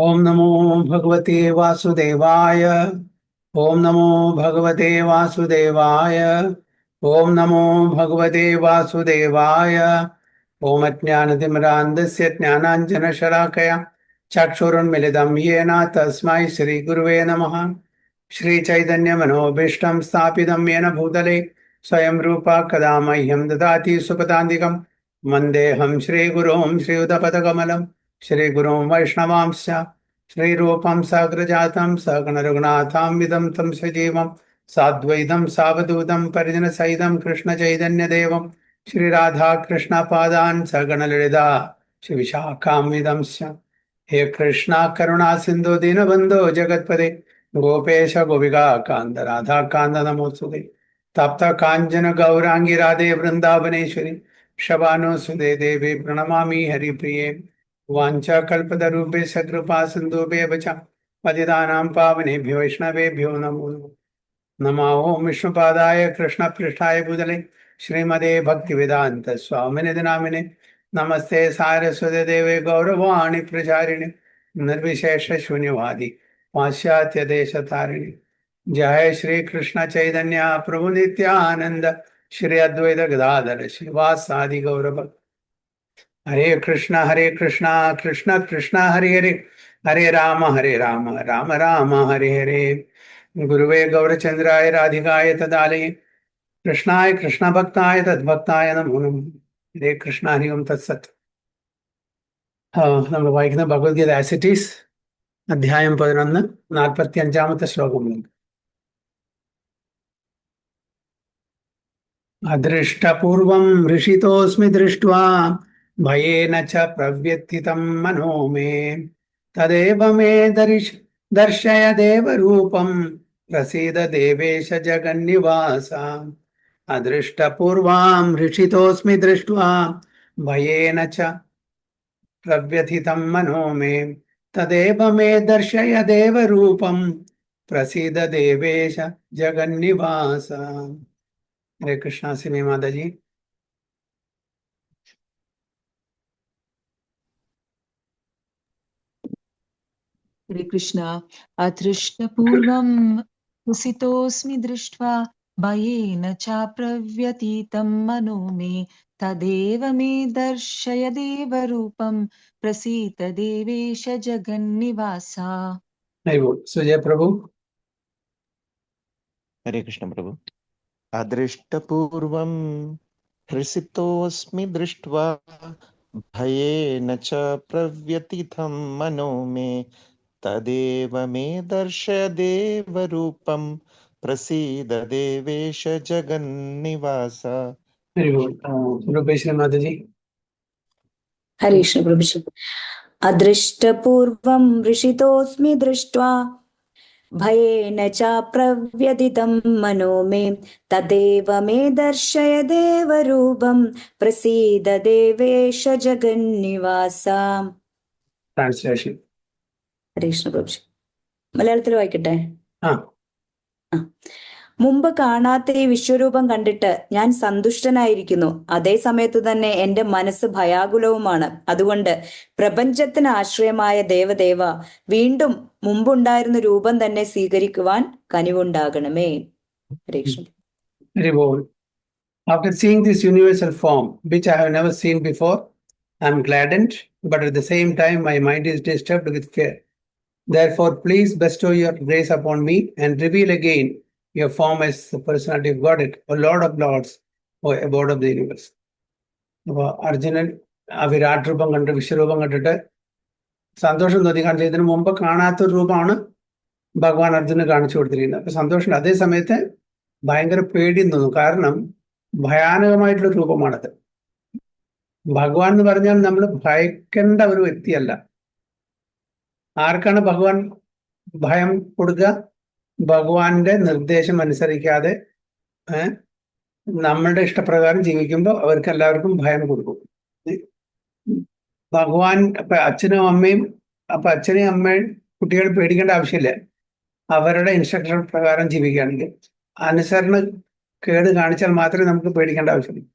ओम नमो भगवते वासुदेवाय। ओम नमो भगवते वासुदेवाय। ओम नमो भगवते वासुदेवाय। ओम अज्ञानतिमिरान्धस्य ज्ञानाञ्जनशलाकया चक्षुरुन्मिलितं येन तस्मै श्रीगुरुवे नमः। श्रीचैतन्यमनोभीष्टं स्थापितं येन भूतले स्वयं रूपा कदा मह्यं ददाति सुपदान्तिकं वन्देऽहं श्रीगुरुं श्रीयुतपदकमलं श्रीगुरुं वैष्णवांश्च श्रीरूपं साग्रजातं सगणरघुनाथान्वितं तं सजीवं साद्वैतं सावधूतं परिजनसहितं कृष्णचैतन्यदेवं श्रीराधाकृष्णपादान् सगणललिता श्रीविशाखान्वितंश्च। हे कृष्णा करुणा सिन्धु दीनबन्धो जगत्पते गोपेश गोपिका कान्त राधा कान्त नमोस्तुते। तप्त काञ्चन गौरांगी राधे वृन्दावनेश्वरी शबानुसुते देवी प्रणमामि हरिप्रिये। वाञ्छाकल्पतरुभ्यश्च कृपा सिन्धुभ्यः च पतितानां पावनेभ्यो वैष्णवेभ्यो नमो नमः। नमः ओं विष्णुपादाय कृष्णपृष्ठाय भूतले श्रीमते भक्तिवेदान्त स्वामिनिधि नामिने नमस्ते सारस्वती देवे गौरवाणी प्रचारिणे निर्विशेष शून्यवादी पाश्चात्य देश तारिणी। जय श्री कृष्ण चैतन्य प्रभु नित्यानंद श्री अद्वैत गदाधर श्रीवासादि गौरभ। हरे कृष्णा कृष्ण कृष्ण हरे हरे, हरे राम राम राम हरे हरे। गुरुवे गौरचंद्राय राधिकाय तदालये कृष्णाय कृष्ण भक्ताय तद्भक्ताय नमो नमः। हरे कृष्ण हरि ओम तत्सत्. നമ്മൾ വായിക്കുന്ന ഭഗവത്ഗീത ആസ് ഇറ്റ് ഈസ്, അധ്യായം 11, 45-ാമത്തെ ശ്ലോകം. അദൃഷ്ടപൂർവം ഋഷിതോസ്മി ദൃഷ്ട്വാ ഭയേന ച പ്രവ്യഥിതം മനോ മേ തദേവ മേ ദർശയ ദേവരൂപം പ്രസീദ ദേവേശ ജഗന്നിവാസ. അദൃഷ്ടപൂർവാം ഋഷിതോസ്മി ദൃഷ്ട്വാ ഭയേന ച പ്രവ്യഥിതം മനോ മേ തദേവ മേ ദർശയ ദേവരൂപം പ്രസീദ ദേവേശ ജഗന്നിവാസ. हरे कृष्णा सिमी माता जी. हरे कृष्णा. अदृष्टपूर्वं कुसितोऽस्मि दृष्ट्वा भयेन चाप्रव्यतीतं मनो मे तदेव मे दर्शय देवरूपं प्रसीद देवेश जगन्निवासा. सुजय प्रभु. हरे कृष्ण प्रभु. अदृष्टपूर्वं हृषितोऽस्मि दृष्ट्वा भयेन च प्रव्यथितं मनो मे तदेव मे दर्शय देवरूपं प्रसीद देवेश जगन्निवास. रूपेश माता जी. हरे कृष्ण प्रभु. अदृष्टपूर्वं ऋषितोऽस्मि दृष्ट्वा भयेन चाप्रव्यथितं मनो मे तदेव मे दर्शय देवरूपं प्रसीद देवेश जगन्निवास. ട്രാൻസ്ലേഷൻ. ഹരേ കൃഷ്ണ പ്രഭു. മലയാളത്തിൽ വായിക്കട്ടെ. ആ. മുമ്പ് കാണാത്ത ഈ വിശ്വരൂപം കണ്ടിട്ട് ഞാൻ സന്തുഷ്ടനായിരിക്കുന്നു. അതേ സമയത്ത് തന്നെ എന്റെ മനസ്സ് ഭയാകുലവുമാണ്. അതുകൊണ്ട് പ്രപഞ്ചത്തിന് ആശ്രയമായ ദേവദേവ, വീണ്ടും മുമ്പുണ്ടായിരുന്ന രൂപം തന്നെ സ്വീകരിക്കുവാൻ കനിവുണ്ടാകണമേ. ഹരേ Krishna. After seeing this universal form, which I have never seen before, I am gladdened, but at the same time my mind is disturbed with fear. Therefore, please bestow your grace upon me and reveal again your form as the personality of Godhead, O Lord of Lords, O Abode of the universe. അപ്പോൾ അർജുനൻ ആ വിരാട് രൂപം കണ്ട് വിശ്വരൂപം കണ്ടിട്ട് സന്തോഷം തോന്നി. കാരണം ഇതിനു മുമ്പ് കാണാത്തൊരു രൂപമാണ് ഭഗവാൻ അർജുനന് കാണിച്ചു കൊടുത്തിരിക്കുന്നത്. അപ്പൊ സന്തോഷം. അതേ സമയത്ത് ഭയങ്കര പേടിയും തോന്നും. കാരണം ഭയാനകമായിട്ടുള്ള രൂപമാണത്. ഭഗവാൻ എന്ന് പറഞ്ഞാൽ നമ്മൾ ഭയക്കേണ്ട ഒരു വ്യക്തിയല്ല. ആർക്കാണ് ഭഗവാൻ ഭയം കൊടുക്കുക? ഭഗവാന്റെ നിർദ്ദേശം അനുസരിക്കാതെ നമ്മളുടെ ഇഷ്ടപ്രകാരം ജീവിക്കുമ്പോൾ അവർക്ക് എല്ലാവർക്കും ഭയം കൊടുക്കും. ഭഗവാൻ അപ്പൊ അച്ഛനും അമ്മയും കുട്ടികൾ പേടിക്കേണ്ട ആവശ്യമില്ല. അവരുടെ ഇൻസ്ട്രക്ഷൻ പ്രകാരം ജീവിക്കുകയാണെങ്കിൽ, അനുസരണ കേട് കാണിച്ചാൽ മാത്രമേ നമുക്ക് പേടിക്കേണ്ട ആവശ്യമുള്ളൂ.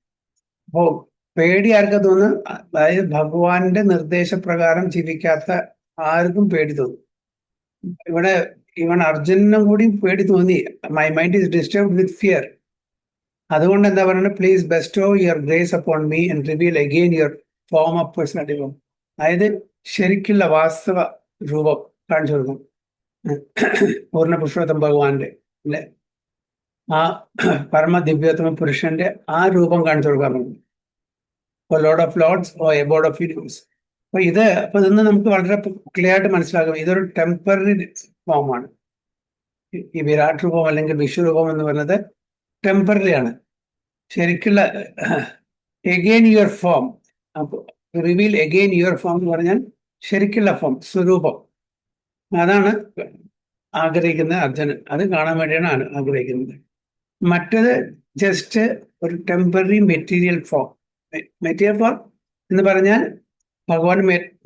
അപ്പോൾ പേടി ആർക്കാ തോന്നുന്നു? അതായത് ഭഗവാന്റെ നിർദ്ദേശപ്രകാരം ജീവിക്കാത്ത ആർക്കും പേടി തോന്നും. ഇവിടെ ഇവൻ അർജുനനും കൂടി പേടി തോന്നി. My mind is disturbed with fear. അതുകൊണ്ട് എന്താ പറയുന്നത്, please Bairstow your grace upon me and reveal again your form of personality form. അതായത് ശരിക്കുള്ള വാസ്തവ രൂപം കാണിച്ചു കൊടുക്കും പൂർണ്ണ പുരുഷോത്തം ഭഗവാന്റെ അല്ലെ, ആ പരമ ദിവ്യോത്തമ പുരുഷന്റെ ആ രൂപം കാണിച്ചു കൊടുക്കാൻ പറ്റും. Lord of lords O abode of universe. അപ്പൊ ഇന്ന് നമുക്ക് വളരെ ക്ലിയർ ആയിട്ട് മനസ്സിലാക്കും, ഇതൊരു ടെമ്പററി ഫോമാണ്. ഈ വിരാട് രൂപം അല്ലെങ്കിൽ വിശ്വരൂപം എന്ന് പറയുന്നത് ടെമ്പററി ആണ്. ശരിക്കുള്ള again your form, reveal again your form എന്ന് പറഞ്ഞാൽ ശരിക്കുള്ള ഫോം, സ്വരൂപം. അതാണ് ആഗ്രഹിക്കുന്നത് അർജുനൻ. അത് കാണാൻ വേണ്ടിയാണ് ആഗ്രഹിക്കുന്നത്. മറ്റത് ജസ്റ്റ് ഒരു temporary material form. Material form എന്ന് പറഞ്ഞാൽ ഭഗവാൻ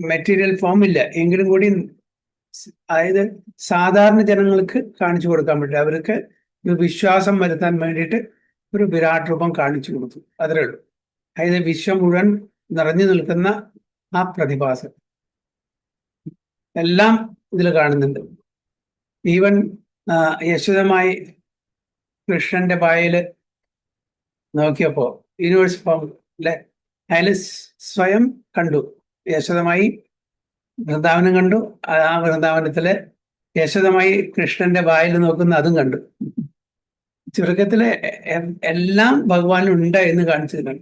മെറ്റീരിയൽ ഫോം ഇല്ല എങ്കിലും കൂടി, അതായത് സാധാരണ ജനങ്ങൾക്ക് കാണിച്ചു കൊടുക്കാൻ പറ്റില്ല. അവർക്ക് ഒരു വിശ്വാസം വരുത്താൻ വേണ്ടിയിട്ട് ഒരു വിരാട് രൂപം കാണിച്ചു കൊടുത്തു, അത്രേ ഉള്ളൂ. അതായത് വിശ്വം മുഴുവൻ നിറഞ്ഞു നിൽക്കുന്ന ആ പ്രതിഭാസം എല്ലാം ഇതിൽ കാണുന്നുണ്ട്. ഈവൻ യശോദമായി കൃഷ്ണന്റെ വായില് നോക്കിയപ്പോ യൂണിവേഴ്സ് ഫോം അല്ലെ, അതിൽ സ്വയം കണ്ടു. യശോദമായി വൃന്ദാവനം കണ്ടു, ആ വൃന്ദാവനത്തില് യശോദമായി കൃഷ്ണന്റെ വായിൽ നോക്കുന്ന അതും കണ്ടു. ചുരുക്കത്തില് എല്ലാം ഭഗവാനുണ്ട് എന്ന് കാണിച്ചതാണ്.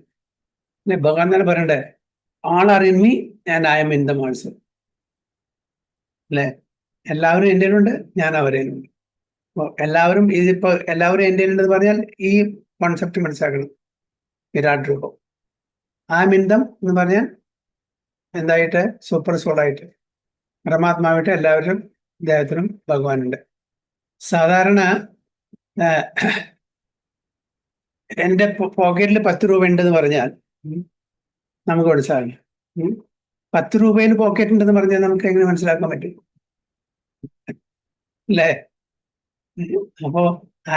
അല്ലെ, ഭഗവാൻ തന്നെ പറയണ്ടേ, all are in me and I am in them also. അല്ലെ, എല്ലാവരും എൻ്റെ ഉണ്ട്, ഞാൻ അവരേലുണ്ട്. എല്ലാവരും ഇതിപ്പോ എല്ലാവരും എൻ്റെ ഉണ്ടെന്ന് പറഞ്ഞാൽ ഈ കോൺസെപ്റ്റ് മനസ്സിലാക്കണം. വിരാട് രൂപം ആ മിന്തം എന്ന് പറഞ്ഞാൽ എന്തായിട്ട്, സൂപ്പർ സോളായിട്ട് പരമാത്മാവായിട്ട് എല്ലാവരും ദേഹത്തിനും ഭഗവാനുണ്ട്. സാധാരണ എൻ്റെ പോക്കറ്റിൽ 10 രൂപ ഉണ്ടെന്ന് പറഞ്ഞാൽ നമുക്ക് മനസ്സിലാകില്ല. 10 രൂപയിൽ പോക്കറ്റ് ഉണ്ടെന്ന് പറഞ്ഞാൽ നമുക്ക് എങ്ങനെ മനസ്സിലാക്കാൻ പറ്റും, അല്ലേ? അപ്പോ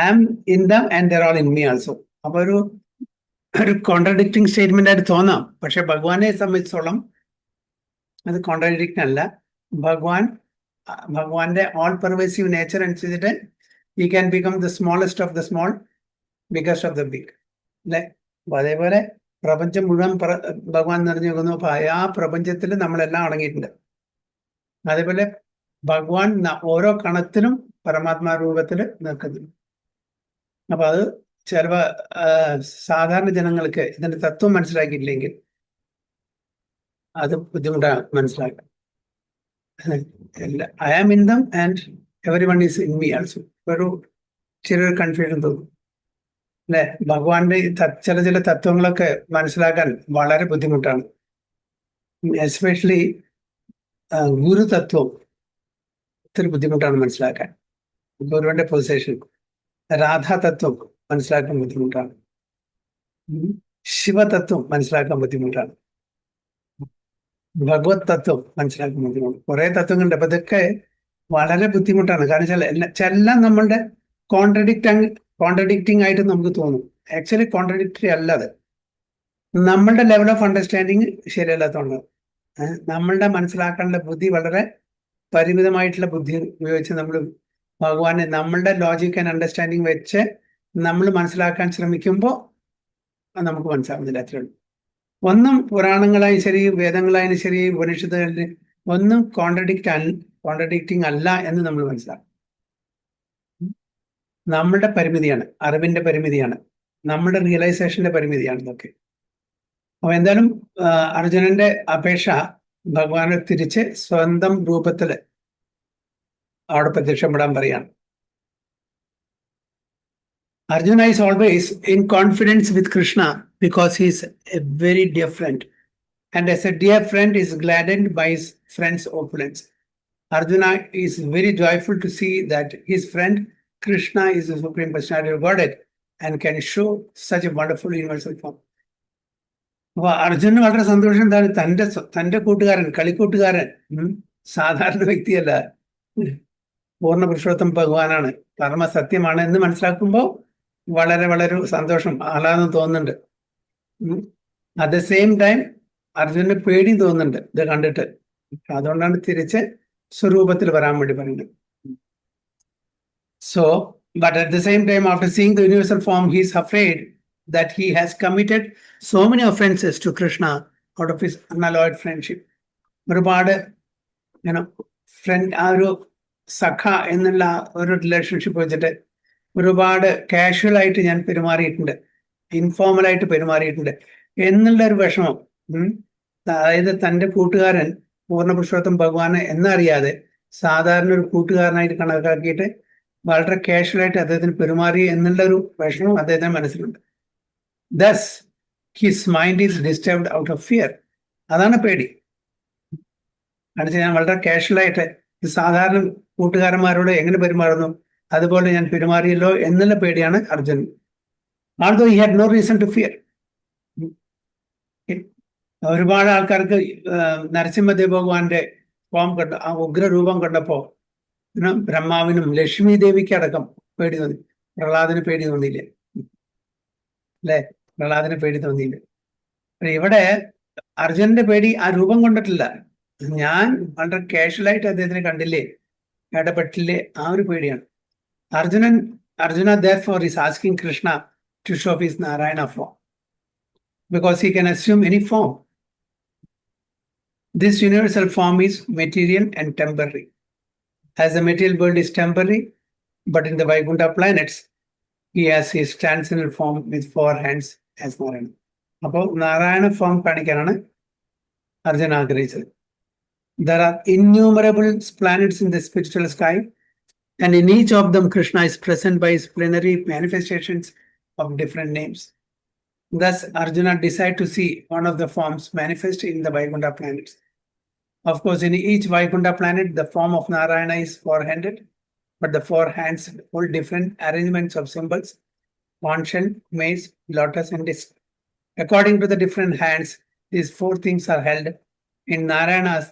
I am in them and they're all in me also. അപ്പൊ ഒരു കോൺട്രഡിക്റ്റിംഗ് സ്റ്റേറ്റ്മെന്റ് ആയിട്ട് തോന്നാം, പക്ഷെ ഭഗവാനെ സംബന്ധിച്ചോളം അത് കോൺട്രഡിക്ഷൻ അല്ല. ഭഗവാന്റെ ഓൾ പെർവേസീവ് നേച്ചർ അനുസരിച്ചിട്ട് he can become the smallest of the small, biggest of the big. അല്ലെ, അപ്പൊ അതേപോലെ പ്രപഞ്ചം മുഴുവൻ ഭഗവാൻ നിറഞ്ഞു നിൽക്കുന്നു. അപ്പൊ ആ പ്രപഞ്ചത്തിൽ നമ്മളെല്ലാം അടങ്ങിയിട്ടുണ്ട്. അതേപോലെ ഭഗവാൻ ഓരോ കണത്തിലും പരമാത്മാ രൂപത്തിൽ നിൽക്കുന്നു. അപ്പൊ അത് ചിലപ്പോ സാധാരണ ജനങ്ങൾക്ക് ഇതിന്റെ തത്വം മനസ്സിലാക്കിയിട്ടില്ലെങ്കിൽ അത് ബുദ്ധിമുട്ടാണ് മനസ്സിലാക്കാൻ. I am in them and every one is in me also. ഒരു ചെറിയൊരു കൺഫ്യൂഷൻ തോന്നും, അല്ലെ? ഭഗവാന്റെ ചില തത്വങ്ങളൊക്കെ മനസ്സിലാക്കാൻ വളരെ ബുദ്ധിമുട്ടാണ്. എസ്പെഷ്യലി ഗുരുതത്വം ഒത്തിരി ബുദ്ധിമുട്ടാണ് മനസ്സിലാക്കാൻ. ഗുരുവിന്റെ പൊസിഷൻ, രാധാതത്വം മനസ്സിലാക്കാൻ ബുദ്ധിമുട്ടാണ്, ശിവതത്വം മനസ്സിലാക്കാൻ ബുദ്ധിമുട്ടാണ്, ഭഗവത് തത്വം മനസ്സിലാക്കാൻ ബുദ്ധിമുട്ട്. കുറെ തത്വങ്ങളുണ്ട്. അപ്പൊ ഇതൊക്കെ വളരെ ബുദ്ധിമുട്ടാണ്. കാരണം എല്ലാം നമ്മളുടെ കോൺട്രഡിക്റ്റിംഗ് ആയിട്ട് നമുക്ക് തോന്നും. ആക്ച്വലി കോൺട്രഡിക്ടറി അല്ല അത്. നമ്മളുടെ ലെവൽ ഓഫ് അണ്ടർസ്റ്റാൻഡിങ് ശരിയല്ലാത്തതുകൊണ്ട് നമ്മളുടെ മനസ്സിലാക്കാനുള്ള ബുദ്ധി വളരെ പരിമിതമായിട്ടുള്ള ബുദ്ധി ഉപയോഗിച്ച് നമ്മൾ ഭഗവാനെ നമ്മളുടെ ലോജിക് ആൻഡ് അണ്ടർസ്റ്റാൻഡിങ് വെച്ച് നമ്മൾ മനസ്സിലാക്കാൻ ശ്രമിക്കുമ്പോൾ നമുക്ക് മനസ്സിലാവുന്നില്ല. അത്രയുള്ളൂ. ഒന്നും പുരാണങ്ങളായും ശരി, വേദങ്ങളായാലും ശരി, ഉപനിഷത്തുകളിൽ ഒന്നും കോൺട്രഡിക്റ്റിംഗ് അല്ല എന്ന് നമ്മൾ മനസ്സിലാക്കും. നമ്മളുടെ പരിമിതിയാണ്, അറിവിന്റെ പരിമിതിയാണ്, നമ്മുടെ റിയലൈസേഷന്റെ പരിമിതിയാണ് ഇതൊക്കെ. അപ്പൊ എന്തായാലും അർജുനന്റെ അപേക്ഷ ഭഗവാനെ തിരിച്ച് സ്വന്തം രൂപത്തില് അവിടെ പ്രത്യക്ഷപ്പെടാൻ പറയാണ്. Arjuna is always in confidence with Krishna because he is a very dear friend. And as a dear friend is gladdened by his friend's opulence. Arjuna is very joyful to see that his friend Krishna is the Supreme Personality of Godhead and can show such a wonderful universal form. അപ്പൊ അർജുനന് വളരെ സന്തോഷം. എന്താണ്, തന്റെ കൂട്ടുകാരൻ, കളിക്കൂട്ടുകാരൻ സാധാരണ വ്യക്തിയല്ല, പൂർണ്ണ പുരുഷോത്തം ഭഗവാനാണ്, പരമ സത്യമാണ് എന്ന് മനസ്സിലാക്കുമ്പോൾ വളരെ വളരെ സന്തോഷം, ആഹ്ലാദം തോന്നുന്നുണ്ട്. അറ്റ് ദ സെയിം ടൈം അർജുനന് പേടിയും തോന്നുന്നുണ്ട് ഇത് കണ്ടിട്ട്. അതുകൊണ്ടാണ് തിരിച്ച് സ്വരൂപത്തിൽ വരാൻ വേണ്ടി പറയുന്നത്. So, but at the same time, after seeing the universal form, he is afraid that he has committed so many offenses to Krishna out of his unalloyed friendship. ഒരുപാട് ഫ്രണ്ട്, ആ ഒരു സഖ എന്നുള്ള ഒരു റിലേഷൻഷിപ്പ് വെച്ചിട്ട് ഒരുപാട് കാഷ്വൽ ആയിട്ട് ഞാൻ പെരുമാറിയിട്ടുണ്ട്, informal ആയിട്ട് പെരുമാറിയിട്ടുണ്ട് എന്നുള്ള ഒരു വിഷമം. അതായത് തൻ്റെ കൂട്ടുകാരൻ പൂർണ്ണപുരുഷോത്തം ഭഗവാനെ എന്നറിയാതെ സാധാരണ ഒരു കൂട്ടുകാരനായിട്ട് കണക്കാക്കിയിട്ട് വളരെ കാഷ്വലായിട്ട് അദ്ദേഹത്തിന് പെരുമാറി എന്നുള്ള ഒരു വിഷമം അദ്ദേഹത്തിന് മനസ്സിലുണ്ട്. Thus his mind is disturbed out of fear. അതാണ് പേടി. കാണിച്ചാൽ ഞാൻ വളരെ കാഷ്വലായിട്ട് സാധാരണ കൂട്ടുകാരന്മാരോട് എങ്ങനെ പെരുമാറുന്നു അതുപോലെ ഞാൻ പെരുമാറിയല്ലോ എന്നുള്ള പേടിയാണ് Arjunan. Although he had no reason to fear. ഒരുപാട് ആൾക്കാർക്ക് നരസിംഹദേവ് ഭഗവാന്റെ ഫോം കണ്ട, ആ ഉഗ്രരൂപം കണ്ടപ്പോ ബ്രഹ്മാവിനും ലക്ഷ്മി ദേവിക്ക് അടക്കം പേടി തോന്നി. പ്രഹ്ലാദിന് പേടി തോന്നിയില്ലേ? അല്ലെ, പ്രഹ്ലാദിന് പേടി തോന്നിയില്ല. ഇവിടെ അർജുനന്റെ പേടി ആ രൂപം കൊണ്ടിട്ടില്ല. ഞാൻ വളരെ കാഷ്വലായിട്ട് അദ്ദേഹത്തിനെ കണ്ടില്ലേ, ഇടപെട്ടില്ലേ, ആ ഒരു പേടിയാണ്. Arjuna therefore is asking Krishna to show his Narayana form, because he can assume any form. This universal form is material and temporary. As the material world is temporary, but in the Vaikuntha planets, he has his transcendental form with 4 hands as Narayana. അപ്പോൾ Narayana form കാണിക്കാനാണ് അർജുന ആഗ്രഹിച്ചത്. There are innumerable planets in the spiritual sky, and in each of them Krishna is present by his plenary manifestations of different names. Thus Arjuna decided to see one of the forms manifest in the Vaikuntha planets. Of course, in each Vaikuntha planet, the form of Narayana is 4-handed, but the 4 hands hold different arrangements of symbols: conch shell, mace, lotus, and disc. According to the different hands, these 4 things are held. In Narayanas,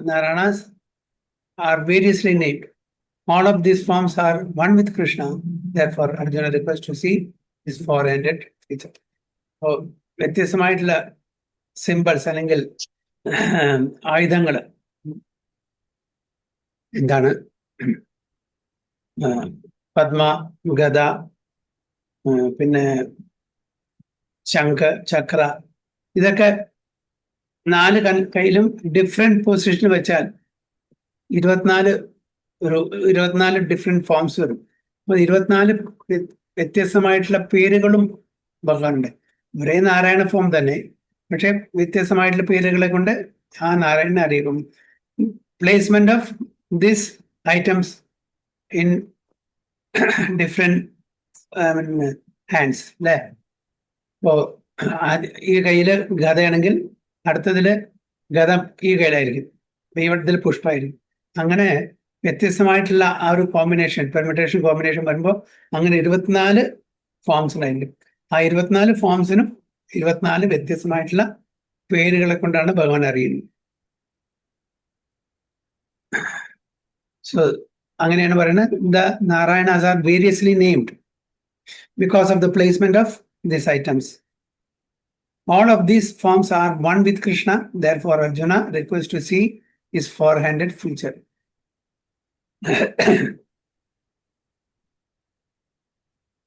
Narayanas are variously named. All of these forms are one with Krishna. Therefore, Arjuna requests to see his 4-handed feature. So, വ്യത്യസ്തമായിട്ടുള്ള symbols അല്ലെങ്കിൽ ആയുധങ്ങൾ എന്താണ്? പത്മ, ഗദ, പിന്നെ ശംഖ്, ചക്ര, ഇതൊക്കെ 4 കയ്യിലും different പൊസിഷനിൽ വെച്ചാൽ 24 ഡിഫറെന്റ് ഫോംസ് വരും. അപ്പൊ 24 വ്യത്യസ്തമായിട്ടുള്ള പേരുകളും ഭഗവാനുണ്ട്. ഒരേ നാരായണ ഫോം തന്നെ, പക്ഷെ വ്യത്യസ്തമായിട്ടുള്ള പേരുകളെ കൊണ്ട് ആ നാരായണനെ അറിയിക്കും. Placement of this items in different hands അല്ലേ. ഇപ്പോ ഈ കയ്യില് ഗദയാണെങ്കിൽ അടുത്തതില് ഗദ ഈ കയ്യിലായിരിക്കും, ഇതിൽ പുഷ്പമായിരിക്കും. അങ്ങനെ വ്യത്യസ്തമായിട്ടുള്ള ആ ഒരു കോമ്പിനേഷൻ, പെർമിറ്റേഷൻ കോമ്പിനേഷൻ വരുമ്പോൾ അങ്ങനെ 24 ഫോംസ് ഉണ്ടായിരിക്കും. ആ 24 ഫോംസിനും 24 വ്യത്യസ്തമായിട്ടുള്ള പേരുകളെ കൊണ്ടാണ് ഭഗവാൻ അറിയുന്നത്. സോ അങ്ങനെയാണ് പറയുന്നത്. The Narayanas are variously named because of the placement of these items. All of these forms are one with Krishna. Therefore, Arjuna requests to see his 4-handed feature.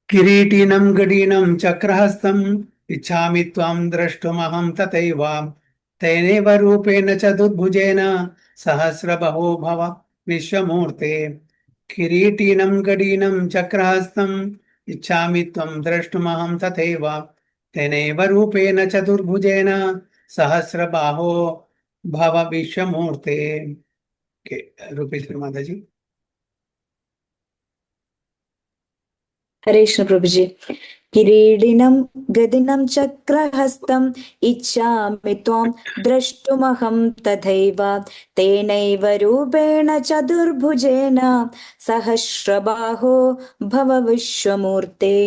Kiritinam gadinam chakrahastam ichhami tvam drashtumaham tataiva teneva rupena chaturbhujena sahasrabaho bhava vishwamurte. Kiritinam gadinam chakrahastam ichhami tvam drashtumaham tataiva teneva rupena chaturbhujena sahasrabaho bhava vishwamurte. Okay, Rupeshwar Mataji. ഹരേ കൃഷ്ണ പ്രഭുജി. കിരീടിനം ഗദിനം ചക്രഹസ്തം ഇച്ഛാമി ത്വാം ദ്രഷ്ടുമഹം തഥൈവ തേനൈവ രൂപേണ ചതുർഭുജേന സഹസ്രബാഹോ ഭവ വിശ്വമൂർത്തേ.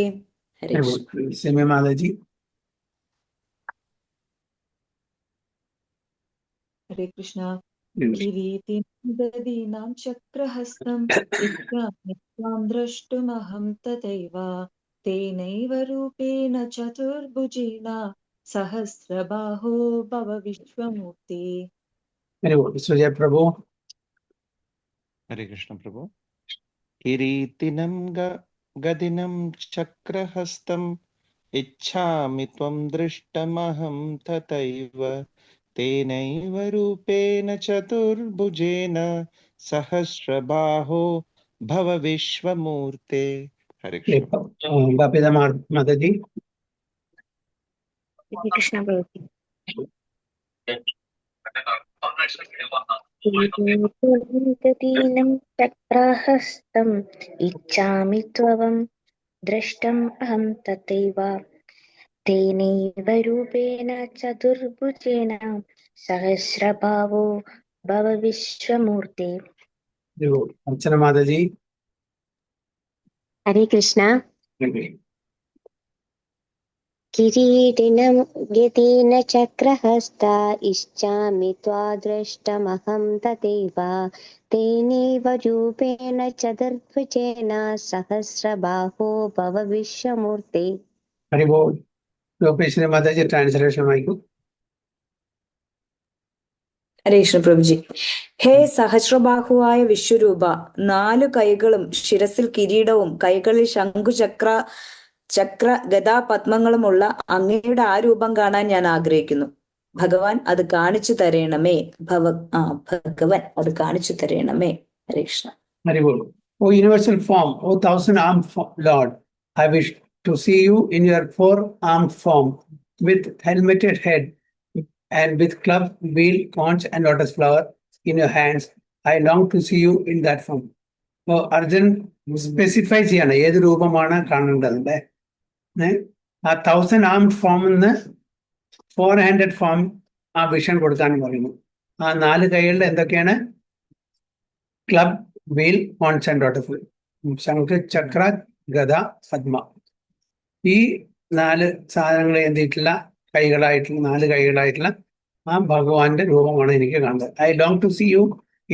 ഹരേ Krishna. Sime Mataji. ഹരേ കൃഷ്ണ. കിരീടീനാം ഗദീനാം ചക്രഹസ്തം ഇച്ഛാമി ത്വാം ദ്രഷ്ടുമഹം തഥൈവ തേനൈവ രൂപേണ ചതുർഭുജേന സഹസ്രബാഹോ ഭവ വിശ്വമൂർത്തേ. Sujay Prabhu. Hare Krishna Prabhu. Kireetinam Gadinam Chakrahastam Ichchami Tvam Drishtamaham Tataiva Tenaiva Rupena Chaturbhujena Sahasrabaho Bhava Vishwamurte. Hare Krishna. Bapida Mataji. Hare Krishna Prabhu. दीनं चक्रहस्तम् इच्छामि त्वं द्रष्टुम् अहं तथैव तेनैव रूपेण चतुर्भुजेन सहस्रभावो भव विश्वमूर्ते. Archana Mataji. हरे कृष्ण. किरीटिनं यतेन चक्रहस्ता इच्छामि त्वादृष्टमहं तथैव तेनैव रूपेण चतुर्भुजेन सहस्रबाहो भव विश्वमूर्ते. Haribol. Gopeshri Mataji translation Maiku. ഹരേ കൃഷ്ണ പ്രഭുജി. ഹേ സഹസ്രബാഹുവായ വിശ്വരൂപ, 4 കൈകളും ശിരസിൽ കിരീടവും കൈകളിൽ ചക്ര ഗദാപത്മങ്ങളുമുള്ള അങ്ങയുടെ ആ രൂപം കാണാൻ ഞാൻ ആഗ്രഹിക്കുന്നു. ഭഗവാൻ അത് കാണിച്ചു തരണമേ. ഭഗവാൻ അത് കാണിച്ചു തരണമേ. ഹരേ Krishna. Haribol. O universal form, O 1000-armed Lord, I wish to see you in your 4-armed form with helmeted head and with club, wheel, conch and lotus flower in your hands. I long to see you in that form. So Arjun specifies ചെയ്യാണ് ഏത് രൂപമാണ് കാണേണ്ടത്. ആ 1000-armed form 4-handed form ആ vision കൊടുക്കാൻ പറയുന്നു. ആ 4 കൈകളുടെ എന്തൊക്കെയാണ്? Club, wheel, conch and lotus, ശംഖ്, ചക്ര, ഗദ, പദ്മ. ഈ 4 സാധനങ്ങളെ എന്തിട്ടുള്ള കൈകളായിട്ടുള്ള 4 കൈകളായിട്ടുള്ള ആ ഭഗവാന്റെ രൂപമാണ് എനിക്ക് കാണുന്നത്. I long to see you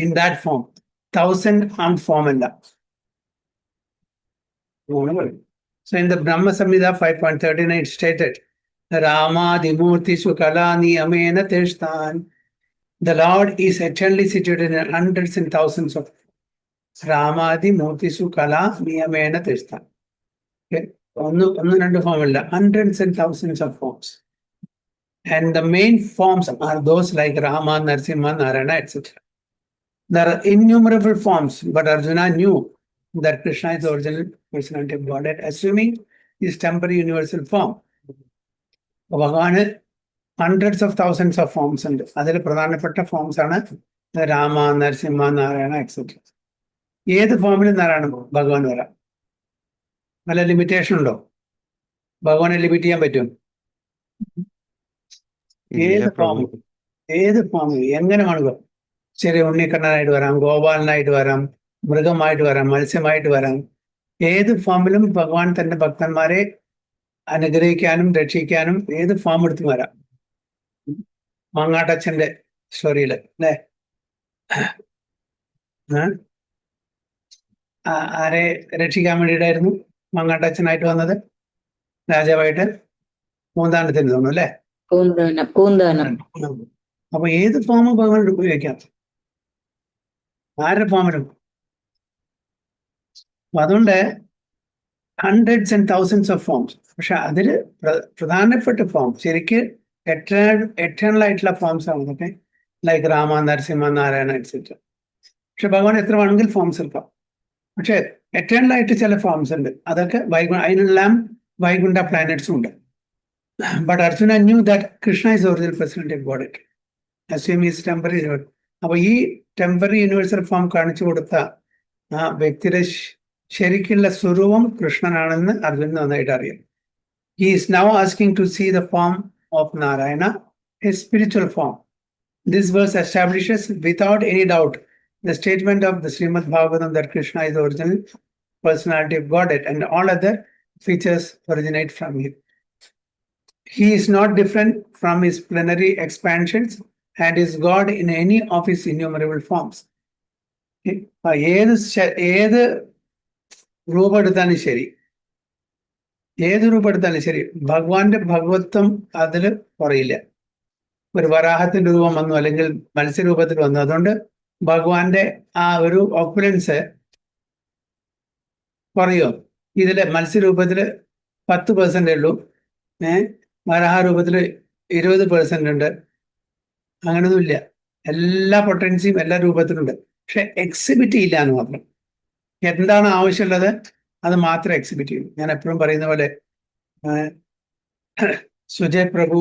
in that form. 1000-armed form അല്ല. So in the Brahma Samhita 5.39 it stated, Ramadimurtishu kala niyamena tishtan. The Lord is eternally situated in hundreds and thousands of Ramadimurtishu kala niyamena tishtan. Okay. One form illa, hundreds and thousands of forms. And the main forms are those like Rama, Narsimha, Narayana, etc. There are innumerable forms, but Arjuna knew that Krishna is the original personality of Godhead, assuming his temporary universal form. Bhagavane hundreds of thousands of forms ഉണ്ട്. അതിൽ പ്രധാനപ്പെട്ട forms ആണ് Rama, Narasimha, Narayana etcetera. ഏത് ഫോമിലും നാരായണ ഭഗവാൻ വരാം. വല്ല limitation ഉണ്ടോ? ഭഗവാനെ ലിമിറ്റ് ചെയ്യാൻ പറ്റും? ഏത് ഫോമിൽ എങ്ങനെ കാണുക? ചെറിയ ഉണ്ണിക്കണ്ണനായിട്ട് വരാം, ഗോപാലനായിട്ട് വരാം, മൃഗമായിട്ട് വരാം, മത്സ്യമായിട്ട് വരാം. ഏത് ഫോമിലും ഭഗവാൻ തന്റെ ഭക്തന്മാരെ അനുഗ്രഹിക്കാനും രക്ഷിക്കാനും ഏത് ഫോം എടുത്തും വരാം. മങ്ങാട്ടച്ഛന്റെ സ്റ്റോറിയില് അല്ലേ, ആരെ രക്ഷിക്കാൻ വേണ്ടിയിട്ടായിരുന്നു മങ്ങാട്ടച്ഛനായിട്ട് വന്നത്? രാജാവായിട്ട് പൂന്താനത്തിന് തോന്നുന്നു അല്ലേ? അപ്പൊ ഏത് ഫോം ഭഗവാൻ ഉപയോഗിക്കാം, ആരുടെ ഫോമിലും. അപ്പൊ അതുകൊണ്ട് hundreds and thousands of forms. പക്ഷെ അതിൽ പ്രധാനപ്പെട്ട ഫോം ശരിക്ക് എറ്റേണൽ ആയിട്ടുള്ള ഫോംസ് ആണ് അതൊക്കെ, ലൈക്ക് രാമ, നരസിംഹ, നാരായണ എക്സെട്ര. പക്ഷെ ഭഗവാൻ എത്ര വേണമെങ്കിൽ ഫോംസ് എടുക്കാം. പക്ഷെ എറ്റേണൽ ആയിട്ട് ചില ഫോംസ് ഉണ്ട്, അതൊക്കെ അതിനെല്ലാം വൈകുണ്ഠ പ്ലാനറ്റ്സും ഉണ്ട്. But Arjuna knew that Krishna is original personality of God, assuming is temporary. അപ്പൊ ഈ ടെമ്പററി യൂണിവേഴ്സൽ ഫോം കാണിച്ചു കൊടുത്ത ആ വ്യക്തിയുടെ ശരിക്കുള്ള സ്വരൂപം കൃഷ്ണനാണെന്ന് അർജുനന് നന്നായിട്ട് അറിയാം. He is now asking to see the form of Narayana, his spiritual form. This verse establishes without any doubt the statement of the Srimad Bhagavatam that Krishna is the original personality of Godhead and all other features originate from him. He is not different from his plenary expansions and is God in any of his innumerable forms. ഏത് രൂപം എടുത്താലും ശരി, ഏത് രൂപം എടുത്താലും ശരി, ഭഗവാന്റെ ഭഗവത്വം അതിൽ കുറയില്ല. ഒരു വരാഹത്തിന്റെ രൂപം വന്നു, അല്ലെങ്കിൽ മത്സ്യരൂപത്തിൽ വന്നു. അതുകൊണ്ട് ഭഗവാന്റെ ആ ഒരു ഓപ്പുലൻസ് കുറയോ? ഇതില് മത്സ്യരൂപത്തില് 10% ഉള്ളൂ, വരാഹരൂപത്തില് 20% ഉണ്ട്. അങ്ങനൊന്നുമില്ല. എല്ലാ പൊട്ടൻസിയും എല്ലാ രൂപത്തിലുണ്ട്. പക്ഷെ എക്സിബിറ്റ് ഇല്ല എന്ന് മാത്രം. എന്താണ് ആവശ്യമുള്ളത് അത് മാത്രമേ എക്സിബിറ്റ് ചെയ്യൂ. ഞാൻ എപ്പോഴും പറയുന്ന പോലെ സുജയ് പ്രഭു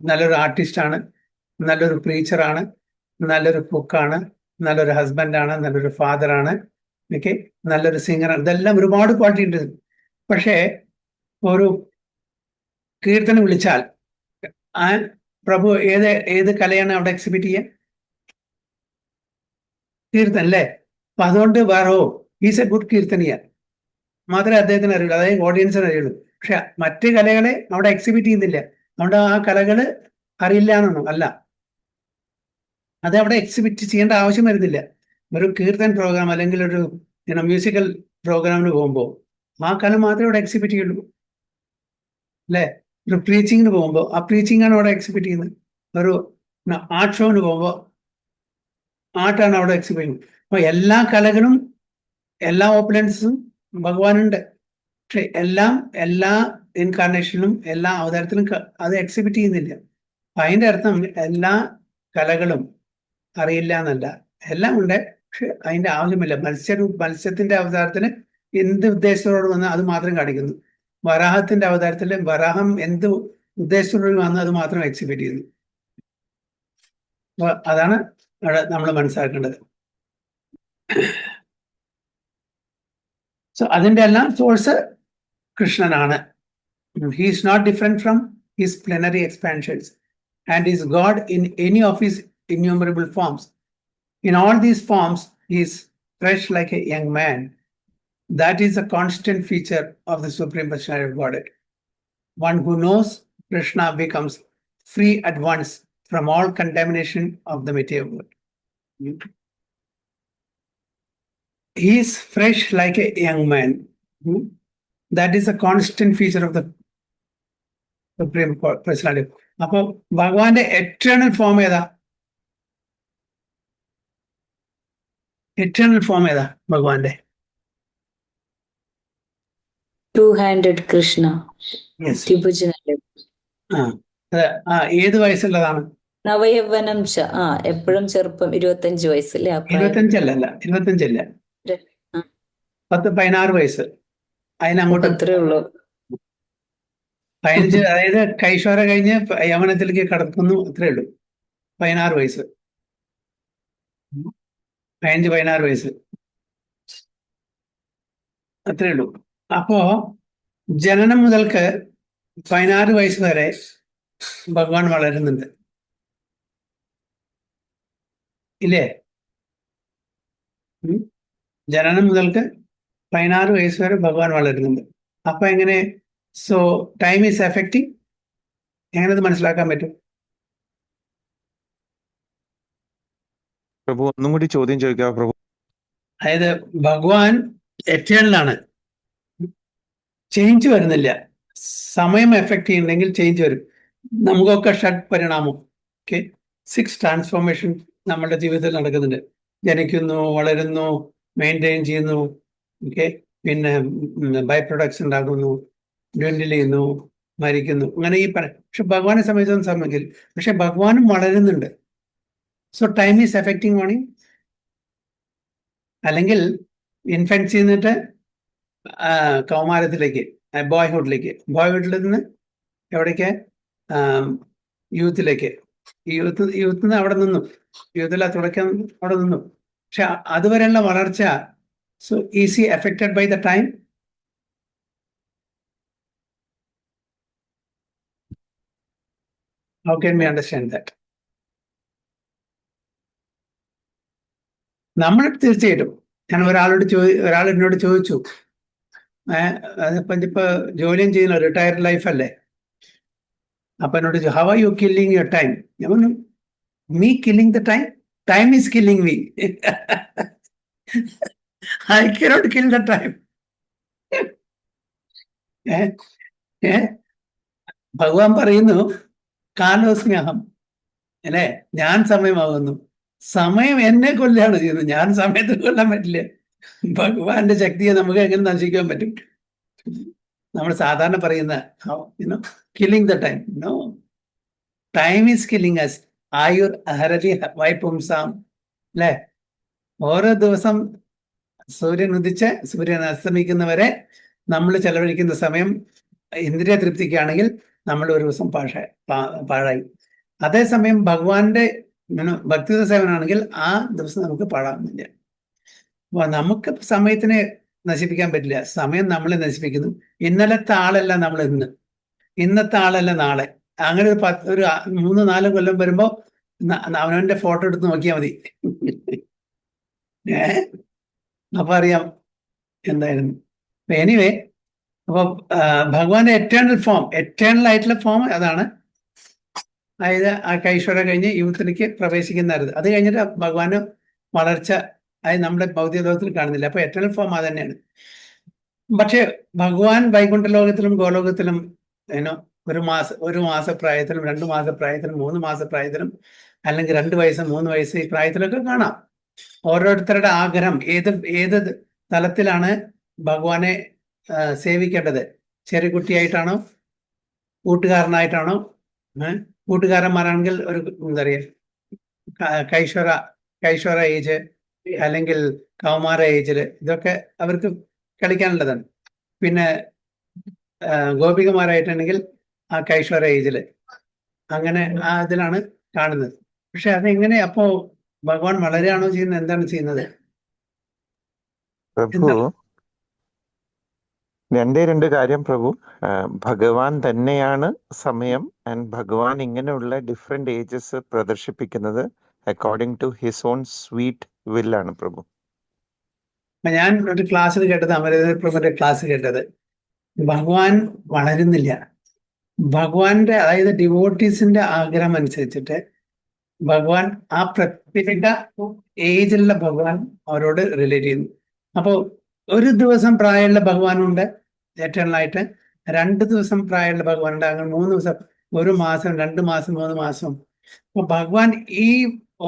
നല്ലൊരു ആർട്ടിസ്റ്റാണ്, നല്ലൊരു പ്രീച്ചറാണ്, നല്ലൊരു കുക്കാണ്, നല്ലൊരു ഹസ്ബൻഡാണ്, നല്ലൊരു ഫാദറാണ്, ഓക്കെ, നല്ലൊരു സിംഗറാണ്. ഇതെല്ലാം ഒരുപാട് ക്വാളിറ്റി ഉണ്ട്. പക്ഷേ ഒരു കീർത്തനം വിളിച്ചാൽ ആ പ്രഭു ഏത് കലയാണ് അവിടെ എക്സിബിറ്റ് ചെയ്യുക? കീർത്തൻ അല്ലേ? അപ്പൊ അതുകൊണ്ട് ഈസ് എ ഗുഡ് കീർത്തനിയ മാത്രമേ അദ്ദേഹത്തിന് അറിയുള്ളൂ, അതായത് ഓഡിയൻസിന് അറിയുള്ളൂ. പക്ഷെ മറ്റ് കലകളെ അവിടെ എക്സിബിറ്റ് ചെയ്യുന്നില്ല. അതുകൊണ്ട് ആ കലകള് അറിയില്ല എന്നൊന്നും അല്ല, അത് അവിടെ എക്സിബിറ്റ് ചെയ്യേണ്ട ആവശ്യം വരുന്നില്ല. ഒരു കീർത്തൻ പ്രോഗ്രാം അല്ലെങ്കിൽ ഒരു മ്യൂസിക്കൽ പ്രോഗ്രാമിന് പോകുമ്പോൾ ആ കല മാത്രമേ അവിടെ എക്സിബിറ്റ് ചെയ്യുള്ളൂ, അല്ലേ? ഒരു പ്രീച്ചിങ്ങിന് പോകുമ്പോൾ ആ പ്രീച്ചിങ് ആണ് അവിടെ എക്സിബിറ്റ് ചെയ്യുന്നത്. ഒരു ആർട്ട് ഷോന് പോകുമ്പോൾ ആർട്ടാണ് അവിടെ എക്സിബിറ്റ് ചെയ്യുന്നത്. അപ്പൊ എല്ലാ കലകളും എല്ലാ ഓപ്പുലൻസും ഭഗവാനുണ്ട്. പക്ഷെ എല്ലാ ഇൻകാർണേഷനിലും എല്ലാ അവതാരത്തിലും അത് എക്സിബിറ്റ് ചെയ്യുന്നില്ല. അപ്പൊ അതിന്റെ അർത്ഥം എല്ലാ കലകളും അറിയില്ല എന്നല്ല, എല്ലാം ഉണ്ട്, പക്ഷെ അതിന്റെ ആവശ്യമില്ല. മത്സ്യത്തിന്റെ അവതാരത്തിന് എന്ത് ഉദ്ദേശത്തോട് വന്ന് അത് മാത്രം കാണിക്കുന്നു. വരാഹത്തിന്റെ അവതാരത്തിൽ വരാഹം എന്ത് ഉദ്ദേശത്തോട് വന്ന് അത് മാത്രം എക്സിബിറ്റ് ചെയ്യുന്നു. അപ്പൊ അതാണ് അവിടെ നമ്മൾ മനസ്സിലാക്കേണ്ടത്. സോ അതിന്റെ എല്ലാം source കൃഷ്ണനാണ്. He is not different from his plenary expansions and is God in any of his innumerable forms. In all these forms, he is fresh like a young man. That is a constant feature of the Supreme Personality of Godhead. One who knows Krishna becomes free at once from all contamination of the material world. He is fresh like a young man. That is a constant feature of the Supreme Personality. അപ്പൊ ഭഗവാന്റെ eternal form ഏതാ? Eternal form ഏതാ ഭഗവാന്റെ? Two-handed Krishna. Yes. ത്രിഭുജനല്ലേ? ഏത് വയസ്സുള്ളതാണ്? നവയൗവനം എപ്പോഴും ചെറുപ്പം, 25 വയസ്സല്ലേ? 25 10-16 വയസ്സ്. അതിനങ്ങോട്ട് അത്രേ ഉള്ളൂ. 15, അതായത് കൈശോര കഴിഞ്ഞ് യവനത്തിലേക്ക് കടക്കുന്നു, അത്രേ ഉള്ളൂ. 16 വയസ്സ്, 15-16 വയസ്സ്, അത്രേ ഉള്ളൂ. അപ്പോ ജനനം മുതൽക്ക് 16 വയസ്സ് വരെ ഭഗവാൻ വളരുന്നുണ്ട്, ഇല്ലേ? ജനനം മുതൽക്ക് 16 വയസ്സ് വരെ ഭഗവാൻ വളരുന്നുണ്ട്. അപ്പൊ എങ്ങനെ ടൈം ഈസ് എഫക്റ്റിംഗ്? എങ്ങനെ അത് മനസ്സിലാക്കാൻ പറ്റും? പ്രഭു ഒന്നും കൂടി ചോദ്യം ചോദിക്കാം പ്രഭു. അതായത് ഭഗവാൻ എറ്റേണലാണ്, ചേഞ്ച് വരുന്നില്ല. സമയം എഫക്ട് ചെയ്യുന്നുണ്ടെങ്കിൽ ചേഞ്ച് വരും. നമുക്കൊക്കെ ഷഡ് പരിണാമം, 6 ട്രാൻസ്ഫോർമേഷൻ നമ്മുടെ ജീവിതത്തിൽ നടക്കുന്നുണ്ട്. ജനിക്കുന്നു, വളരുന്നു, മെയിൻറ്റെയിൻ ചെയ്യുന്നു, പിന്നെ ബൈ പ്രൊഡക്ട്സ് ഉണ്ടാക്കുന്നു, ഡ്വെൻഡിൽ ചെയ്യുന്നു, മരിക്കുന്നു, അങ്ങനെ പക്ഷെ ഭഗവാനെ സംബന്ധിച്ചൊന്നും സംബന്ധിക്കില്ല. പക്ഷെ ഭഗവാനും വളരുന്നുണ്ട്. So time is affecting on. അല്ലെങ്കിൽ ഇൻഫൻസി നിന്നിട്ട് കൗമാരത്തിലേക്ക്, ബോയ്ഹുഡിൽ നിന്ന് എവിടേക്ക്? യൂത്തിലേക്ക്. യൂത്തിൽ നിന്ന് അവിടെ നിന്നു, യൂത്തിലെ തുടക്കം അവിടെ നിന്നു. പക്ഷെ അതുവരെയുള്ള വളർച്ച is affected by the time. How can we understand that? നമ്മൾ തീർച്ചയായിട്ടും, ഞാൻ ഒരാൾ എന്നോട് ചോദിച്ചു, അതിപ്പോ ജോലിയും ചെയ്യുന്ന റിട്ടയർഡ് ലൈഫ് അല്ലേ, അപ്പൊ എന്നോട് how are you killing your time? ഞാൻ പറഞ്ഞു, me killing the time? Time is killing me. I cannot kill the time. ഭഗവാൻ പറയുന്നു, കാലോസ്മ്യഹം അല്ലെ? ഞാൻ സമയമാകുന്നു. സമയം എന്നെ കൊല്ലാണ് ചെയ്യുന്നത്, ഞാൻ സമയത്തെ കൊല്ലാൻ പറ്റില്ല. ഭഗവാന്റെ ശക്തിയെ നമുക്ക് എങ്ങനെ നശിക്കാൻ പറ്റും? നമ്മൾ സാധാരണ പറയുന്ന killing the time. No, time is killing us. ആയുർ ഹരതി വൈപുംസാം. അല്ലെ? ഓരോ ദിവസം സൂര്യൻ ഉദിച്ച് സൂര്യൻ അസ്തമിക്കുന്നവരെ നമ്മൾ ചെലവഴിക്കുന്ന സമയം ഇന്ദ്രിയ തൃപ്തിക്കാണെങ്കിൽ നമ്മൾ ഒരു ദിവസം പാഴായി. അതേസമയം ഭഗവാന്റെ ഭക്തിയുത സേവനാണെങ്കിൽ ആ ദിവസം നമുക്ക് പാഴാകുന്നില്ല. അപ്പൊ നമുക്ക് സമയത്തിനെ നശിപ്പിക്കാൻ പറ്റില്ല, സമയം നമ്മളെ നശിപ്പിക്കുന്നു. ഇന്നലത്തെ ആളല്ല നമ്മൾ ഇന്നത്തെ ആളല്ല നാളെ. അങ്ങനെ ഒരു 3-4 കൊല്ലം വരുമ്പോ അവനവന്റെ ഫോട്ടോ എടുത്ത് നോക്കിയാൽ മതി. അപ്പൊ അറിയാം എന്തായിരുന്നു. എനിവേ, അപ്പൊ ഭഗവാന്റെ എറ്റേണൽ ആയിട്ടുള്ള ഫോം അതാണ്. അതായത് ആ കൈശ്വര കഴിഞ്ഞ് യൂത്തിലേക്ക് പ്രവേശിക്കുന്നതായിരുന്നു. അത് കഴിഞ്ഞിട്ട് ഭഗവാന് വളർച്ച അത് നമ്മുടെ ഭൗതിക ലോകത്തിൽ കാണുന്നില്ല. അപ്പൊ എറ്റേണൽ ഫോം അത് തന്നെയാണ്. പക്ഷെ ഭഗവാൻ വൈകുണ്ഠ ലോകത്തിലും ഗോലോകത്തിലും ഒരു മാസപ്രായത്തിലും 2 മാസപ്രായത്തിലും 3 മാസപ്രായത്തിലും അല്ലെങ്കിൽ 2 വയസ്സ് 3 വയസ്സ് ഈ പ്രായത്തിലൊക്കെ കാണാം. ഓരോരുത്തരുടെ ആഗ്രഹം ഏത് തലത്തിലാണ് ഭഗവാനെ സേവിക്കേണ്ടത്. ചെറിയ കുട്ടിയായിട്ടാണോ, കൂട്ടുകാരനായിട്ടാണോ? കൂട്ടുകാരന്മാരാണെങ്കിൽ ഒരു എന്താ പറയുക, കൈശ്വര ഏജ് അല്ലെങ്കിൽ കൗമാര ഏജില് ഇതൊക്കെ അവർക്ക് കളിക്കാനുള്ളതാണ്. പിന്നെ ഗോപികമാരായിട്ടുണ്ടെങ്കിൽ ആ കൈശ്വര ഏജില് അങ്ങനെ ആ ഇതിലാണ് കാണുന്നത്. പക്ഷെ അതെങ്ങനെ അപ്പോ ഭഗവാൻ വളരെയാണോ ചെയ്യുന്നത്? എന്താണ് ചെയ്യുന്നത്? പ്രഭു, രണ്ട് കാര്യം പ്രഭു. ഭഗവാൻ തന്നെയാണ് സമയം, ആൻഡ് ഭഗവാൻ ഇങ്ങനെയുള്ള ഡിഫറെന്റ് ഏജസ് പ്രദർശിപ്പിക്കുന്നത് according to his own sweet വില്ലാണ് പ്രഭു. ഞാൻ ഒരു ക്ലാസ്സിൽ കേട്ടത്, അമരപ്രഭുന്റെ ക്ലാസ് കേട്ടത്, ഭഗവാൻ വളരുന്നില്ല. ഭഗവാന്റെ അതായത് ഡിവോട്ടീസിന്റെ ആഗ്രഹം അനുസരിച്ചിട്ട് ഭഗവാൻ ആ പ്രത്യേക ഏജിലുള്ള ഭഗവാൻ അവരോട് റിലേറ്റ് ചെയ്യുന്നു. അപ്പോ ഒരു ദിവസം പ്രായമുള്ള ഭഗവാനുണ്ട് എറ്റേണലായിട്ട്, 2 ദിവസം പ്രായമുള്ള ഭഗവാനുണ്ട്, അങ്ങനെ 3 ദിവസം, 1 മാസം, 2 മാസം, 3 മാസം. അപ്പൊ ഭഗവാൻ ഈ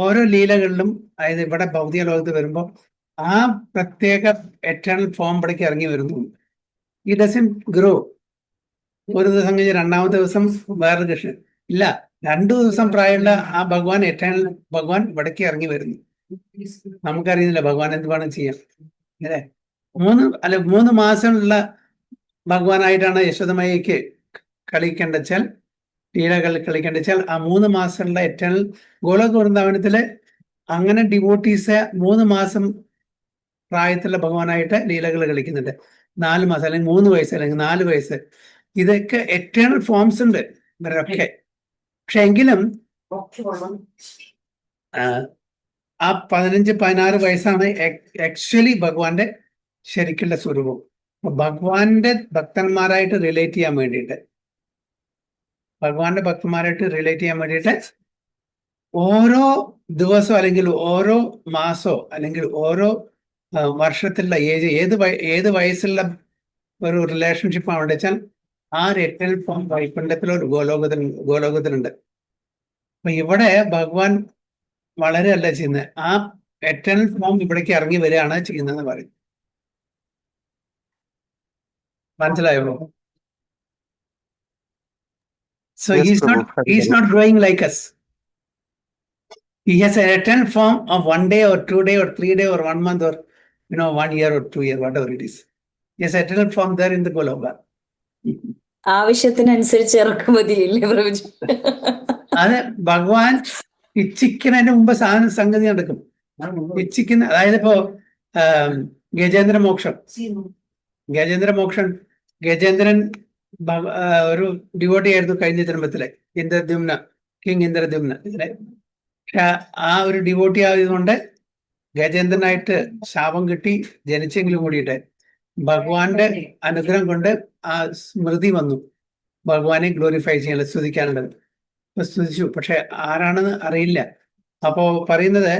ഓരോ ലീലകളിലും, അതായത് ഇവിടെ ഭൗതിക ലോകത്ത് വരുമ്പോൾ ആ പ്രത്യേക എറ്റേണൽ ഫോം ഇവിടേക്ക് ഇറങ്ങി വരുന്നു. ഈ ഡസൻ ഗ്രോ. ഒരു ദിവസം കഴിഞ്ഞ് 2ാമത്തെ ദിവസം വേറൊരു കൃഷ്ണൻ ഇല്ല, 2 ദിവസം പ്രായമുള്ള ആ ഭഗവാൻ എറ്റേണൽ ഭഗവാൻ ഇവിടേക്ക് ഇറങ്ങി വരുന്നു. നമുക്കറിയുന്നില്ല ഭഗവാൻ എന്ത് വേണം ചെയ്യാം, അല്ലേ? 3 മാസമുള്ള ഭഗവാനായിട്ടാണ് യശോദമയ്യക്ക് കളിക്കേണ്ടച്ചാൽ, ലീലകൾ കളിക്കേണ്ടച്ചാൽ ആ 3 മാസമുള്ള എറ്റേണൽ ഗോലോക വൃന്ദാവനത്തില് അങ്ങനെ ഡിവോട്ടീസ് 3 മാസം പ്രായത്തിലുള്ള ഭഗവാനായിട്ട് ലീലകൾ കളിക്കുന്നുണ്ട്. 4 മാസം അല്ലെങ്കിൽ 3 വയസ്സ് അല്ലെങ്കിൽ 4 വയസ്സ്, ഇതൊക്കെ എറ്റേണൽ ഫോംസ് ഉണ്ട് ഇവരൊക്കെ. പക്ഷെ എങ്കിലും ആ 15-16 വയസ്സാണ് ആക്ച്വലി ഭഗവാന്റെ ശരിക്കുള്ള സ്വരൂപം. ഭഗവാന്റെ ഭക്തന്മാരായിട്ട് റിലേറ്റ് ചെയ്യാൻ വേണ്ടിയിട്ട്, ഓരോ ദിവസവും അല്ലെങ്കിൽ ഓരോ മാസോ അല്ലെങ്കിൽ ഓരോ വർഷത്തിലുള്ള ഏത് വയസ്സുള്ള ഒരു റിലേഷൻഷിപ്പ് അവിടെ വെച്ചാൽ ആ ഒരു എറ്റേണൽ ഫോം വൈകുണ്ഠത്തിലോ ഗോലോകത്തിലുണ്ട്. അപ്പൊ ഇവിടെ ഭഗവാൻ വളരെയല്ല ചെയ്യുന്നത്, ആ എറ്റേണൽ ഫോം ഇവിടേക്ക് ഇറങ്ങി വരികയാണ് ചെയ്യുന്നതെന്ന് പറയും. മനസ്സിലായോ? So Yes, he's Prabhu. not growing like us. He has an eternal form of 1 day or 2 day or 3 day or 1 month or 1 year or 2 year, whatever it is. He has eternal form there in the Goloka. ആവശ്യത്തിനനുസരിച്ച് ഇറക്കുമതിയില്ലേ പ്രഭുജി? അത് ഭഗവാൻ ഇച്ഛിക്കുന്നതിന് മുമ്പ് സംഗതി നടക്കും. അതായത് ഇപ്പോ ഗജേന്ദ്രൻ ഒരു devotee ആയിരുന്നു കഴിഞ്ഞ ജന്മത്തിലെ, കിങ് ഇന്ദ്രദ്യുമ്ന. പക്ഷെ ആ ഒരു ഡിവോട്ടി ആയതുകൊണ്ട് ഗജേന്ദ്രനായിട്ട് ശാപം കിട്ടി ജനിച്ചെങ്കിലും കൂടിയിട്ട് ഭഗവാന്റെ അനുഗ്രഹം കൊണ്ട് ആ സ്മൃതി വന്നു ഭഗവാനെ ഗ്ലോറിഫൈ ചെയ്യാൻ, സ്തുതിക്കാനുള്ളത്. സ്തുതിച്ചു, പക്ഷെ ആരാണെന്ന് അറിയില്ല. അപ്പോ പറയുന്നത്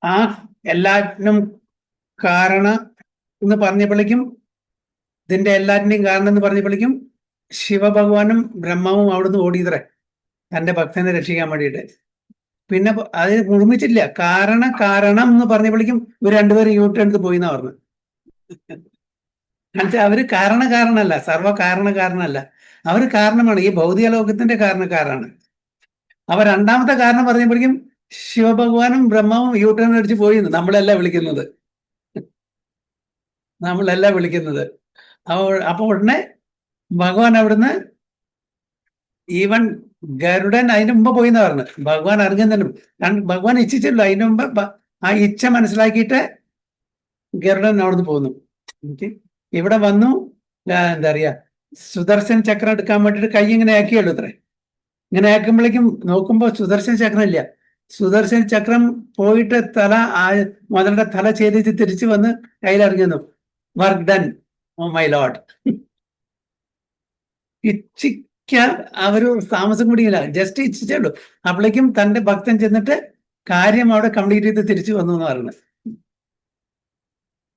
ആ എല്ലാറ്റിനും കാരണം എന്ന് പറഞ്ഞപ്പോഴേക്കും, ഇതിന്റെ എല്ലാറ്റിന്റെയും കാരണം എന്ന് പറഞ്ഞപ്പോഴേക്കും ശിവഭഗവാനും ബ്രഹ്മാവും അവിടുന്ന് ഓടിയത്രേ. തന്റെ ഭക്തനെ രക്ഷിക്കാൻ വേണ്ടിയിട്ട്. പിന്നെ അത് മുഴുമിച്ചില്ല. കാരണം എന്ന് പറഞ്ഞപ്പോഴേക്കും ഇവർ രണ്ടുപേരും യൂട്ടെടുത്ത് പോയി എന്നാ പറഞ്ഞു. എന്നുവെച്ചാൽ അവര് കാരണക്കാരനല്ല, സർവ്വകാരണക്കാരനല്ല. അവർ കാരണമാണ്, ഈ ഭൗതിക ലോകത്തിന്റെ കാരണക്കാരാണ്. അവ രണ്ടാമത്തെ കാരണം പറഞ്ഞപ്പോഴേക്കും ശിവഭഗവാനും ബ്രഹ്മാവും യൂട്ടേൺ അടിച്ച് പോയി. നമ്മളല്ല വിളിക്കുന്നത്. അപ്പൊ ഉടനെ ഭഗവാൻ അവിടുന്ന് ഈവൻ ഗരുഡൻ അതിന് മുമ്പ് പോയി എന്ന് പറഞ്ഞു. ഭഗവാൻ അറിഞ്ഞതിനും ഭഗവാൻ ഇച്ഛിച്ചല്ലോ, അതിന് മുമ്പ് ആ ഇച്ഛ മനസ്സിലാക്കിയിട്ട് ഗരുഡൻ അവിടുന്ന് പോന്നു. ഇവിടെ വന്നു. എന്താ പറയാ, സുദർശൻ ചക്രം എടുക്കാൻ വേണ്ടിയിട്ട് കൈ ഇങ്ങനെ ആക്കിയുള്ളൂ. ഇങ്ങനെ ആക്കുമ്പോഴേക്കും നോക്കുമ്പോൾ സുദർശന ചക്രം ഇല്ല. സുദർശന ചക്രം പോയിട്ട് മുതലുടെ തല ഛേദിച്ച് തിരിച്ചു വന്ന് കയ്യിലിറങ്ങുന്നു. Work done, oh my lord. ഇച്ഛിക്കാൻ അവര് താമസം കൂടിയില്ല, ജസ്റ്റ് ഇച്ഛിച്ചുള്ളൂ. അപ്പോഴേക്കും തന്റെ ഭക്തൻ ചെന്നിട്ട് കാര്യം അവിടെ കംപ്ലീറ്റ് ചെയ്ത് തിരിച്ചു വന്നു എന്ന് പറയുന്നത്.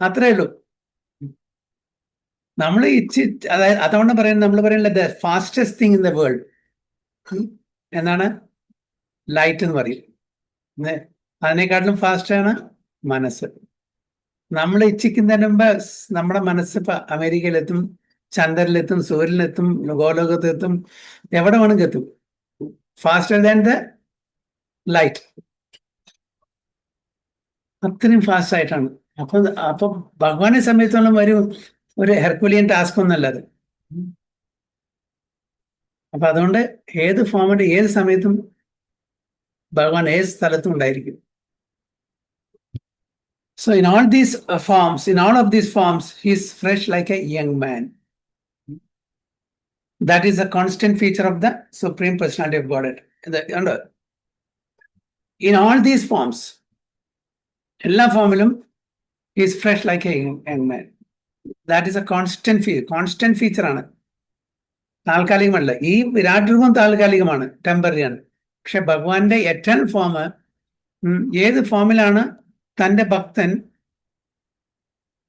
അത്രേ ഉള്ളൂ. നമ്മൾ അതായത് അതുകൊണ്ട് പറയുന്നത്, നമ്മൾ പറയുന്നത് the fastest thing in the world എന്നാണ് ലൈറ്റ് എന്ന് പറയും. അതിനെക്കാട്ടിലും ഫാസ്റ്റാണ് മനസ്സ്. നമ്മൾ ഇച്ഛിക്കുന്നതിന് മുമ്പ് നമ്മുടെ മനസ്സ് ഇപ്പൊ അമേരിക്കയിലെത്തും, ചന്ദ്രനിലെത്തും, സൂര്യനിലെത്തും, ഗോലോകത്തെത്തും, എവിടെ വേണമെങ്കിൽ എത്തും. Faster than the light. അത്രയും ഫാസ്റ്റ് ആയിട്ടാണ്. അപ്പൊ ഭഗവാനെ സംബന്ധിച്ചോളം ഒരു ഹെർക്കുലിയൻ ടാസ്ക് ഒന്നല്ല അത്. അപ്പൊ അതുകൊണ്ട് ഏത് ഫോമിൽ ഏത് സമയത്തും ഭഗവാൻ ഏത് സ്ഥലത്തും ഉണ്ടായിരിക്കും. So in all of these forms, he is fresh like a young man. That is a constant feature of the Supreme Personality of Godhead. In all these forms, എല്ലാ ഫോമിലും he is fresh like a young man. That is a constant feature ആണ്. താൽക്കാലികമല്ല. ഈ വിരാട് രൂപം താൽക്കാലികമാണ്, temporary ആണ്. പക്ഷെ ഭഗവാന്റെ eternal form ഏത് ഫോമിലാണ് തന്റെ ഭക്തൻ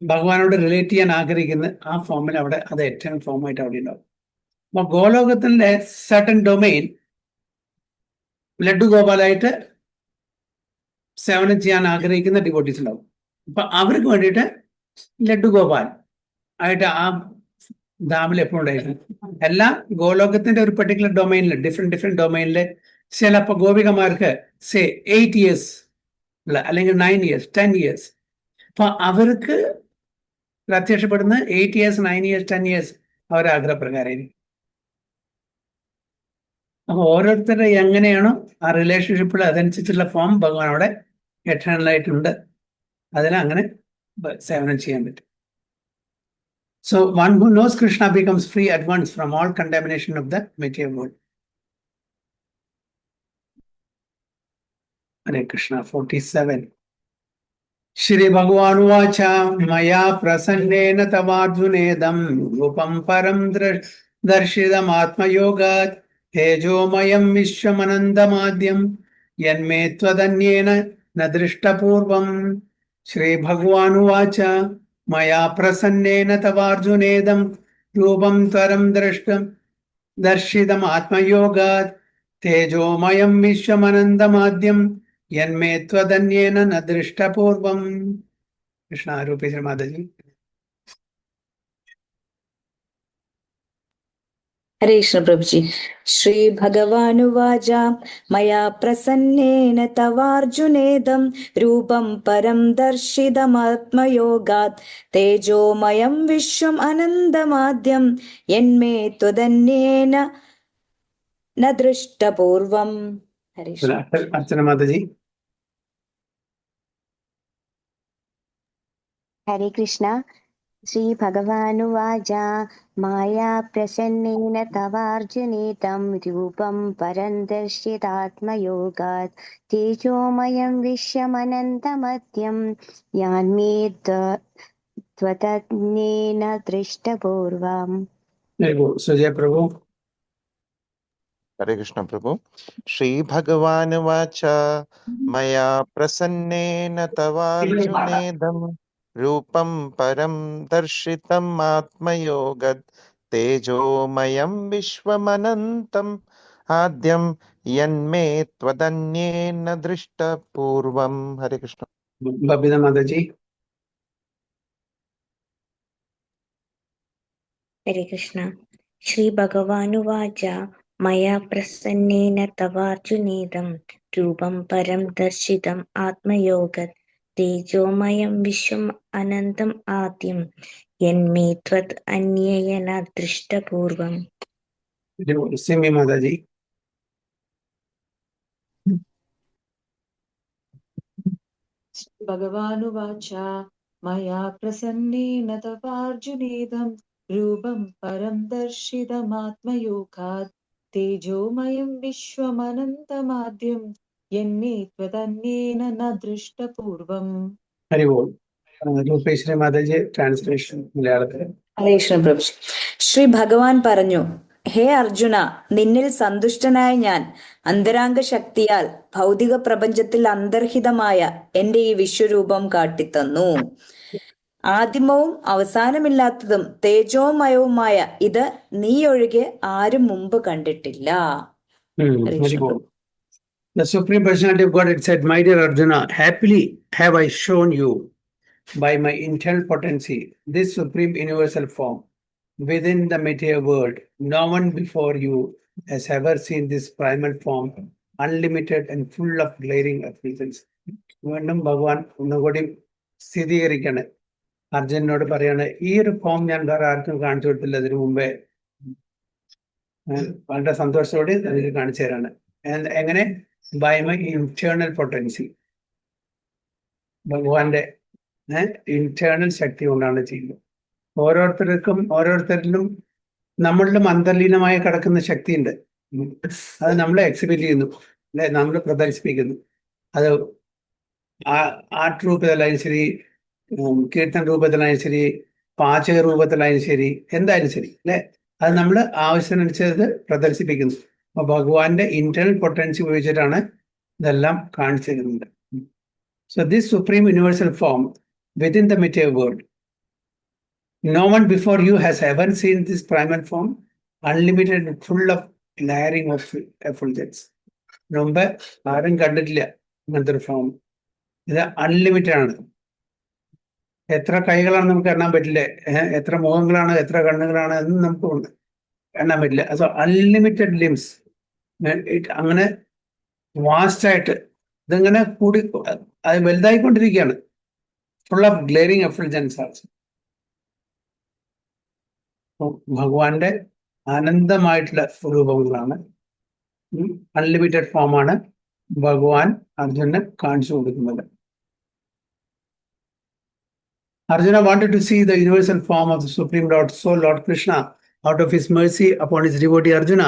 ഭഗവാനോട് റിലേറ്റ് ചെയ്യാൻ ആഗ്രഹിക്കുന്നത്, ആ ഫോമിൽ അവിടെ അത് എറ്റേണൽ ഫോമായിട്ട് അവിടെ ഉണ്ടാവും. അപ്പൊ ഗോലോകത്തിന്റെ സർട്ടൻ ഡൊമൈൻ ലഡ്ഡു ഗോപാലായിട്ട് സേവനം ചെയ്യാൻ ആഗ്രഹിക്കുന്ന ഡിവോട്ടീസ് ഉണ്ടാവും. അപ്പൊ അവർക്ക് വേണ്ടിയിട്ട് ലഡ്ഡു ഗോപാൽ ആയിട്ട് ആ ധാമിൽ എപ്പോഴും ഉണ്ടായിരുന്നു. എല്ലാം ഗോലോകത്തിന്റെ ഒരു പെർട്ടിക്കുലർ ഡൊമൈനിൽ, ഡിഫറെന്റ് ഡൊമൈനില് ചിലപ്പോൾ ഗോപികമാർക്ക് 8 years അല്ലെങ്കിൽ 9 years 10 years. അപ്പൊ അവർക്ക് പ്രത്യക്ഷപ്പെടുന്ന 8 years 9 years 10 years അവരുടെ ആഗ്രഹപ്രകാരമായിരിക്കും. അപ്പൊ ഓരോരുത്തരുടെ എങ്ങനെയാണോ ആ റിലേഷൻഷിപ്പിൽ അതനുസരിച്ചുള്ള ഫോം ഭഗവാൻ അവിടെ എറ്റേണലായിട്ടുണ്ട്. അതിനങ്ങനെ സേവനം ചെയ്യാൻ പറ്റും. So one who knows Krishna becomes free at once from all contamination of the material world. Hare Krishna. 47. Shri Bhagavan Uvacha Maya Prasannena Tavarjunedam Rupam Param Darshidam Atma Yogat Tejomayam Vishwamanandamadhyam Yanme Tvadanyena Nadrishtapurvam. Shri Bhagavan Uvacha Maya Prasannena Tavarjunedam Rupam Tvaram Darshidam Atma Yogat Tejomayam Vishwamanandamadhyam Yanme Twadanyena Nadrishtapurvam. Krishna Rupesha Mataji. ഹരേ കൃഷ്ണ പ്രഭുജി. ശ്രീ ഭഗവാനുവാച മയാ പ്രസന്നേന തവാർജുനേദം രൂപം പരം ദർശിതമാത്മയോഗാത് തേജോമയം വിശ്വം അനന്തമാദ്യം യന്മേ ത്വദന്യേന ന ദൃഷ്ടപൂർവം. ഹരേ Krishna. Archana Mataji. Hare Krishna. Sri Bhagavanuvaja Maya Prasannena Tavarjunetam Rupam Parandarshitatma Yogat Tejomayam Vishwamanantamatyam Yanme Tvatanyena Drishtabhurvam. There you go. Sujay Prabhu. Hare Krishna Prabhu. Shri Bhagavan Vacha Maya Prasannena Tavarjunedam Rupam Param Darshitam Atma Yogat Tejomayam Vishwamanantam ആദ്യം യന്മേ ത്വദന്യേന ദൃഷ്ടപൂർവം. ഹരേ കൃഷ്ണ. ബബിത മാതാജി. ഹരേ കൃഷ്ണ. ശ്രീ ഭഗവാനുവാച മയാ പ്രസന്നേന തവാർജുനേദം രൂപം പരം ദർശിതം ആത്മയോഗത് തേജോമയം വിശ്വം അനന്തം ആദ്യം യന്മേ ത്വത് അന്യേന ദൃഷ്ടപൂർവം. സിമി മാതാജി. ഭഗവാനുവാച മയാ പ്രസന്നേന തവാർജുനേദം രൂപം പരം ദർശിതമാത്മയോഗാത് തേജോമയം വിശ്വമനന്തമാദ്യം യന്മേ ത്വദന്യേന ന ദൃഷ്ടപൂർവം. Hari ball. രൂപേശ്വരി Mataji, translation മലയാളത്തിൽ. ഹരേ കൃഷ്ണ പ്രഭു. ശ്രീ ഭഗവാൻ പറഞ്ഞു, ഹേ അർജുന, നിന്നിൽ സന്തുഷ്ടനായ ഞാൻ അന്തരാംഗ ശക്തിയാൽ ഭൗതിക പ്രപഞ്ചത്തിൽ അന്തർഹിതമായ എന്റെ ഈ വിശ്വരൂപം കാട്ടിത്തന്നു. ആദിമവും അവസാനമില്ലാത്തതും തേജോമയവുമായ ഇത് നീ ഒഴികെ ആരും മുമ്പ് കണ്ടിട്ടില്ല. ഹരേ Very Krishna good. Prabhu. The Supreme Personality of Godhead said, my dear Arjuna, happily have I shown you by my internal potency this supreme universal form within the material world. No one before you has ever seen this primal form, unlimited and full of glaring effulgence. വീണ്ടും ഭഗവാൻ ഒന്നുകൂടി സ്ഥിരീകരിക്കാണ്, അർജുനോട് പറയാണ്, ഈ ഒരു form ഞാൻ വേറെ ആർക്കും കാണിച്ചു കൊടുത്തില്ല ഇതിനു മുമ്പേ. വളരെ സന്തോഷത്തോടെ എനിക്ക് കാണിച്ചു തരാണ്. എങ്ങനെ? By my internal potency. ഭഗവാന്റെ ഇന്റേണൽ ശക്തി കൊണ്ടാണ് ചെയ്യുന്നത്. ഓരോരുത്തരിലും നമ്മളിലും അന്തർലീനമായി കിടക്കുന്ന ശക്തിയുണ്ട്. അത് നമ്മളെ എക്സിബിറ്റ് ചെയ്യുന്നു, അല്ലെ, നമ്മൾ പ്രദർശിപ്പിക്കുന്നു. അത് ആർട്ട് രൂപത്തിലായാലും ശരി, കീർത്തന രൂപത്തിലായാലും ശരി, പാചക രൂപത്തിലായാലും ശരി, എന്തായാലും ശരി, അല്ലെ, അത് നമ്മൾ ആവശ്യത്തിനനുസരിച്ച് പ്രദർശിപ്പിക്കുന്നു. അപ്പൊ ഭഗവാന്റെ ഇന്റേണൽ പൊട്ടൻസി ഉപയോഗിച്ചിട്ടാണ് ഇതെല്ലാം കാണിച്ചു തരുന്നത്. So this supreme universal form within the material world, no one before you has ever seen this primal form, unlimited and full of layering of effulgence. മുമ്പ് ആരും കണ്ടിട്ടില്ല ഇങ്ങനത്തെ ഒരു ഫോം. ഇത് അൺലിമിറ്റഡ് ആണ്. എത്ര കൈകളാണ് നമുക്ക് എണ്ണാൻ പറ്റില്ലേ, എത്ര മുഖങ്ങളാണ്, എത്ര കണ്ണുകളാണ് എന്ന് നമുക്ക് എണ്ണാൻ പറ്റില്ല. So unlimited limbs. അങ്ങനെ വാസ്റ്റായിട്ട് ഇതിങ്ങനെ കൂടി അത് വലുതായിക്കൊണ്ടിരിക്കുകയാണ്. Full of glaring effulgence also. ഭഗവാന്റെ അനന്തമായിട്ടുള്ള രൂപങ്ങളാണ്, അൺലിമിറ്റഡ് ഫോമാണ് ഭഗവാൻ അർജുനന് കാണിച്ചു കൊടുക്കുന്നത്. Arjuna wanted to see the universal form of the Supreme Lord, so Lord Krishna, out of his mercy upon his devotee Arjuna,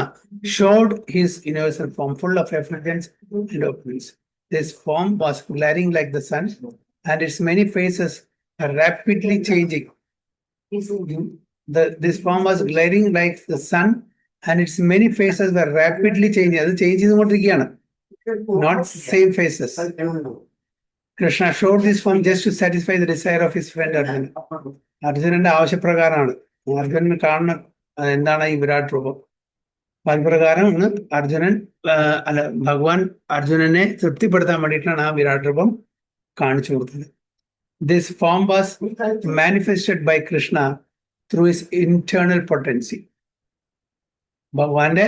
showed his universal form full of effulgence and opulence. This form was glaring like the sun, and its many faces are rapidly changing. This form was glaring like the sun, and its many faces were rapidly changing. അത് change ചെയ്തുകൊണ്ടിരിക്കുകയാണ്, not same faces. Krishna showed this form just to satisfy the desire of his friend Arjuna. അർജുനന്റെ ആവശ്യപ്രകാരമാണ്. അർജുനന് കാണുന്ന എന്താണ് ഈ വിരാട് രൂപം. അതുപ്രകാരമാണ് ഭഗവാൻ അർജുനനെ തൃപ്തിപ്പെടുത്താൻ വേണ്ടിയിട്ടാണ് ആ വിരാട് രൂപം കാണിച്ചു കൊടുത്തത്. This form was manifested by Krishna through his internal potency. ഭഗവാന്റെ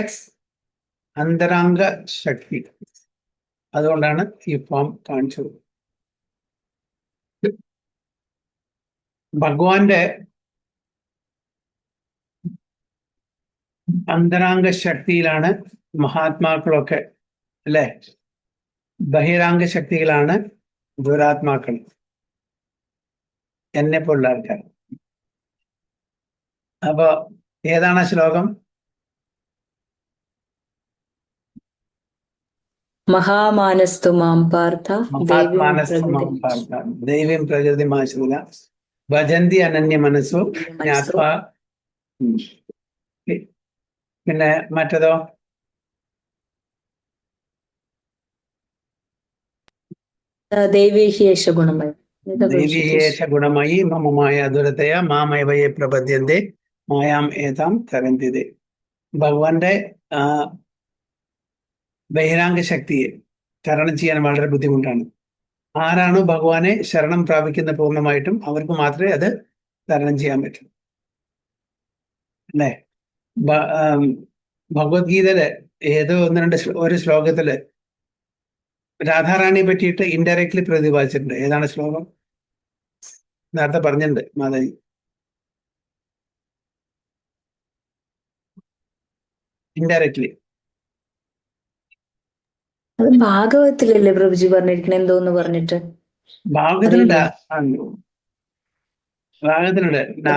അന്തരാംഗ ശക്തി, അതുകൊണ്ടാണ് ഈ ഫോം കാണിച്ചത്. ഭഗവാന്റെ അന്തരാംഗ ശക്തിയിലാണ് മഹാത്മാക്കളൊക്കെ, അല്ലെ, ബഹിരാംഗ ശക്തികളാണ് ദുരാത്മാക്കൾ, എന്നെ പോലുള്ള ആൾക്കാർ. അപ്പൊ ഏതാണ് ആ ശ്ലോകം? മഹാമാനസ്തു മാം പാർത്ഥ ദൈവം പ്രകൃതിമാശ്രിത ഭജന്തി അനന്യ മനസ്സു ജ്ഞാത്വാ. പിന്നെ മറ്റതോ? ദൈവീഹേഷ ഗുണമയി മമമായ ദുരതയ മാമയവയെ പ്രപദ്യന്തേ മായാം ഏതാം തരന്തിതേ. ഭഗവാന്റെ ബഹിരാംഗ ശക്തിയെ തരണം ചെയ്യാൻ വളരെ ബുദ്ധിമുട്ടാണ്. ആരാണോ ഭഗവാനെ ശരണം പ്രാപിക്കുന്ന പൂർണ്ണമായിട്ടും അവർക്ക് മാത്രമേ അത് തരണം ചെയ്യാൻ പറ്റൂ. അല്ലേ? ഭഗവത്ഗീതയില് ഏതോ ഒന്ന് രണ്ട് ഒരു ശ്ലോകത്തില് രാധാറാണിയെ പറ്റിയിട്ട് ഇൻഡയറക്ട്ലി പ്രതിപാദിച്ചിട്ടുണ്ട്. ഏതാണ് ശ്ലോകം? നേരത്തെ പറഞ്ഞിട്ടുണ്ട് മാതാജി. ഇൻഡയറക്ട്ലി അത് ഭാഗവത്തിലല്ലേ പ്രഭുജി പറഞ്ഞിരിക്കണേ എന്തോന്ന് പറഞ്ഞിട്ട്? ഭാഗവതത്തിലുണ്ട്. ഭാഗവതത്തിലുണ്ട്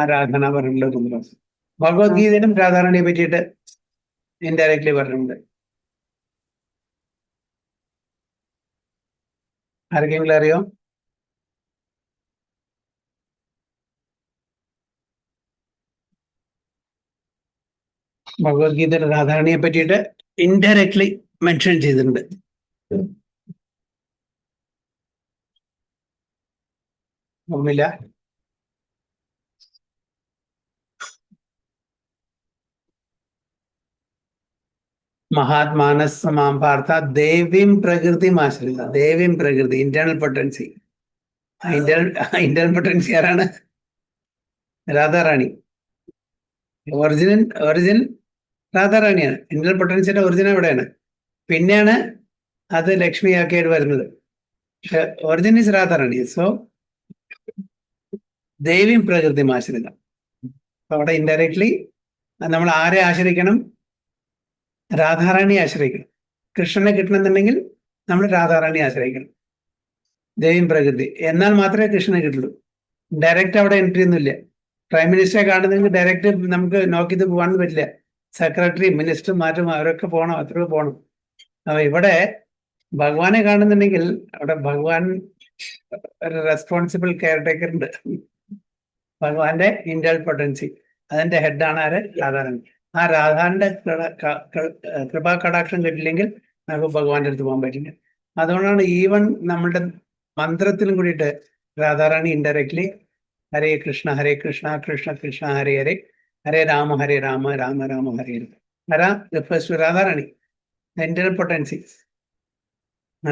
ആരാധന പറഞ്ഞിട്ടുള്ള ഭഗവത്ഗീതയിലും രാധാറാണിയെ പറ്റിയിട്ട് ഇൻഡയറക്ട്ലി പറഞ്ഞിട്ടുണ്ട്. ആർക്കെങ്കിലും അറിയോ? ഭഗവത്ഗീതയിൽ രാധാറാണിയെ പറ്റിയിട്ട് ഇൻഡയറക്ട്ലി മെൻഷൻ ചെയ്തിട്ടുണ്ട്. ഒന്നുമില്ല. മഹാത്മാനസ് മാം പാർത്ഥ ദേവീം പ്രകൃതി ആശ്രിത. ദേവീം പ്രകൃതി, ഇന്റേണൽ പൊട്ടൻസി. ഇന്റേണൽ പൊട്ടൻസി ആരാണ്? രാധാറാണി. ഒറിജിനൽ രാധാറാണിയാണ്. ഇന്റേണൽ പൊട്ടൻസിയുടെ ഒറിജിനൽ എവിടെയാണ്? പിന്നെയാണ് അത് ലക്ഷ്മിയാക്കിയായിട്ട് വരുന്നത്. പക്ഷെ ഒറിജിൻ ഇസ് രാധാറാണി. സോ ദേവീം പ്രകൃതി ആശ്രിത. അവിടെ ഇൻഡയറക്ട്ലി നമ്മൾ ആരെ ആശ്രയിക്കണം? രാധാറാണിയെ ആശ്രയിക്കണം. കൃഷ്ണനെ കിട്ടണമെന്നുണ്ടെങ്കിൽ നമ്മൾ രാധാറാണിയെ ആശ്രയിക്കണം. ദേവീം പ്രകൃതി എന്നാൽ മാത്രമേ കൃഷ്ണനെ കിട്ടുള്ളൂ. ഡയറക്റ്റ് അവിടെ എൻട്രി ഒന്നുമില്ല. പ്രൈം മിനിസ്റ്ററെ കാണുന്നെങ്കിൽ ഡയറക്റ്റ് നമുക്ക് നോക്കിയത് പോകാൻ പറ്റില്ല. സെക്രട്ടറി, മിനിസ്റ്റർ മാറ്റും, അവരൊക്കെ പോകണം, അത്ര പോകണം. അപ്പൊ ഇവിടെ ഭഗവാനെ കാണുന്നുണ്ടെങ്കിൽ അവിടെ ഭഗവാൻ ഒരു റെസ്പോൺസിബിൾ കെയർ ടേക്കർ ഉണ്ട്. ഭഗവാന്റെ ഇന്റേണൽ പൊട്ടൻസി, അതിന്റെ ഹെഡാണ് ആര്? രാധാറാണി. ആ രാധാന്റെ കൃപാ കടാക്ഷം കിട്ടില്ലെങ്കിൽ നമുക്ക് ഭഗവാന്റെ അടുത്ത് പോകാൻ പറ്റില്ല. അതുകൊണ്ടാണ് ഈവൻ നമ്മളുടെ മന്ത്രത്തിലും കൂടിയിട്ട് Radharani indirectly Hare Krishna Krishna Krishna Hare Hare, Hare Rama Rama Rama Hare Hare. Hara refers to Radharani, internal potency.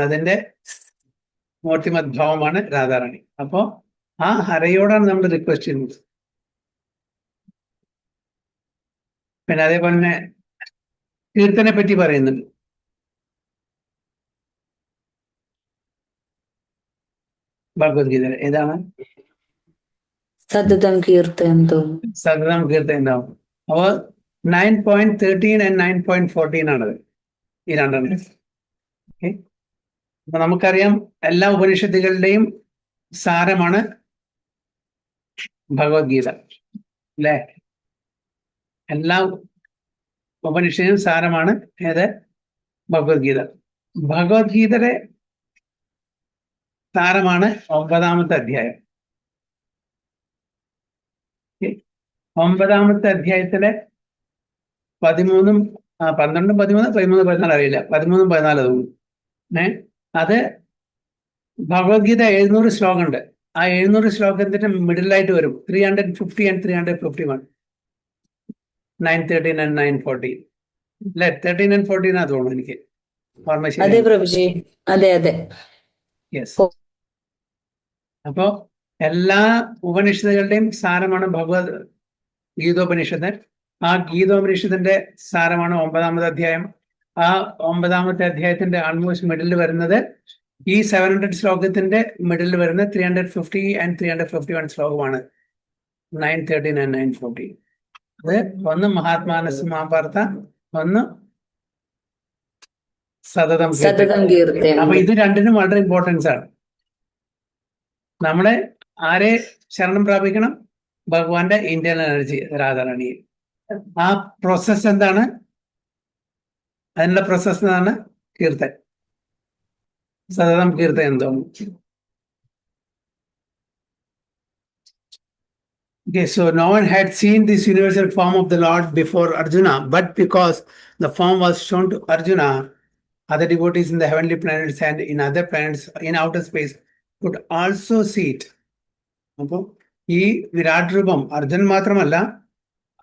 അതിന്റെ മൂർത്തിമത് ഭാവമാണ് രാധാറാണി. അപ്പോ ആ ഹരയോടാണ് നമ്മൾ റിക്വസ്റ്റ് ചെയ്യുന്നത്. പിന്നെ അതേപോലെ തന്നെ കീർത്തനെ പറ്റി പറയുന്നുണ്ട്. ഭഗവത്ഗീത ഏതാണ്? സതതം കീർത്തനം. സതതം കീർത്തനം ഉണ്ടാവും. അപ്പോൾ 9.13 and 9.14 ആണത്, ഈ രണ്ടെണ്ണം. ഓക്കെ, അപ്പൊ നമുക്കറിയാം എല്ലാ ഉപനിഷത്തുകളുടെയും സാരമാണ് ഭഗവത്ഗീത, അല്ലേ? എല്ലാ ഉപനിഷത്തിനും സാരമാണ് ഏത്? ഭഗവത്ഗീത. ഭഗവത്ഗീതയുടെ സാരമാണ് 9ാമത്തെ അധ്യായം. 9ാമത്തെ അധ്യായത്തിലെ 13, 12, 13, 13, 14 അറിയില്ല, 13, 14 തോന്നുന്നു. അത് ഭഗവത്ഗീത 700 ശ്ലോകം ഉണ്ട്. ആ 700 ശ്ലോകത്തിന്റെ മിഡിലായിട്ട് വരും 350 and 351, 913 and 914. അല്ലെ? 13 and 14 ആ തോന്നുന്നു എനിക്ക് ഓർമ്മ ശരി. അതെ പ്രഭുജി, അതെ അതെ. യെസ്. അപ്പോ എല്ലാ ഉപനിഷത്തുകളുടെയും സാരമാണ് ഭഗവത് ഗീതോപനിഷത്ത്. ആ ഗീതോപനിഷത്തിന്റെ സാരമാണ് 9ാമത്തെ അധ്യായം. ആ 9ാമത്തെ അധ്യായത്തിന്റെ ആൾമോസ്റ്റ് മിഡിൽ വരുന്നത് ഈ 700 ശ്ലോകത്തിന്റെ മിഡിൽ വരുന്ന 350 and 351 ശ്ലോകമാണ് 913 and 914. അത് ഒന്ന് മഹാത്മാനസ് മഹാഭാരത, ഒന്ന് സതതം കീർത്തനം. അപ്പൊ ഇത് രണ്ടിനും വളരെ ഇമ്പോർട്ടൻസ് ആണ്. നമ്മളെ ആരെ ശരണം പ്രാപിക്കണം? ഭഗവാന്റെ ഇന്റേണൽ എനർജി രാധാറാണി. ആ പ്രോസസ് എന്താണ്? അതിനുള്ള പ്രോസസ് എന്താണ്? കീർത്തൻ, സതതം കീർത്തൻ എന്തോ. Okay, so no one had seen this universal form of the Lord before Arjuna, but because the form was shown to Arjuna, other devotees in the heavenly planets and in other planets in outer space could also see it. അപ്പോൾ ഈ വിരാട് രൂപം അർജുൻ മാത്രമല്ല,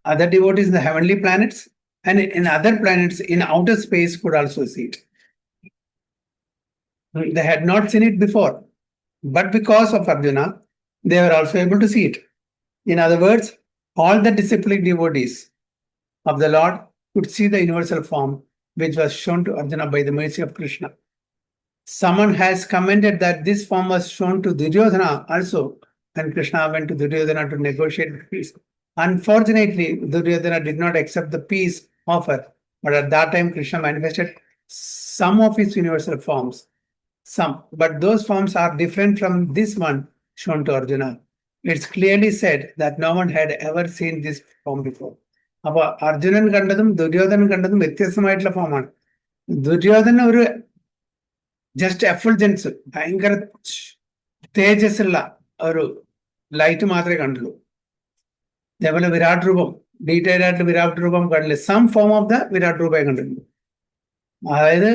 other devotees in the heavenly planets and in other planets in outer space could also see it. They had not seen it before, but because of Arjuna, they were also able to see it. In other words, all the disciplic devotees of the Lord could see the universal form which was shown to Arjuna by the mercy of Krishna. Someone has commented that this form was shown to Duryodhana also when Krishna went to Duryodhana to negotiate peace. Unfortunately, Duryodhana did not accept the peace offer, but at that time Krishna manifested some of his universal forms. Some, but those forms are different from this one shown to Arjuna. It's clearly said that no one had ever seen this form before. അപ്പൊ അർജുനൻ കണ്ടതും ദുര്യോധനൻ കണ്ടതും വ്യത്യസ്തമായിട്ടുള്ള ഫോമാണ്. ദുര്യോധന ഒരു just എഫൾജൻസ്, ഭയങ്കര തേജസ് ഉള്ള ഒരു light മാത്രമേ കണ്ടുള്ളൂ. അതേപോലെ വിരാട് രൂപം, ഡീറ്റെയിൽ ആയിട്ട് വിരാട് രൂപം കണ്ടില്ല. Some form of the Virat രൂപയെ കണ്ടിട്ടുള്ളൂ. അതായത്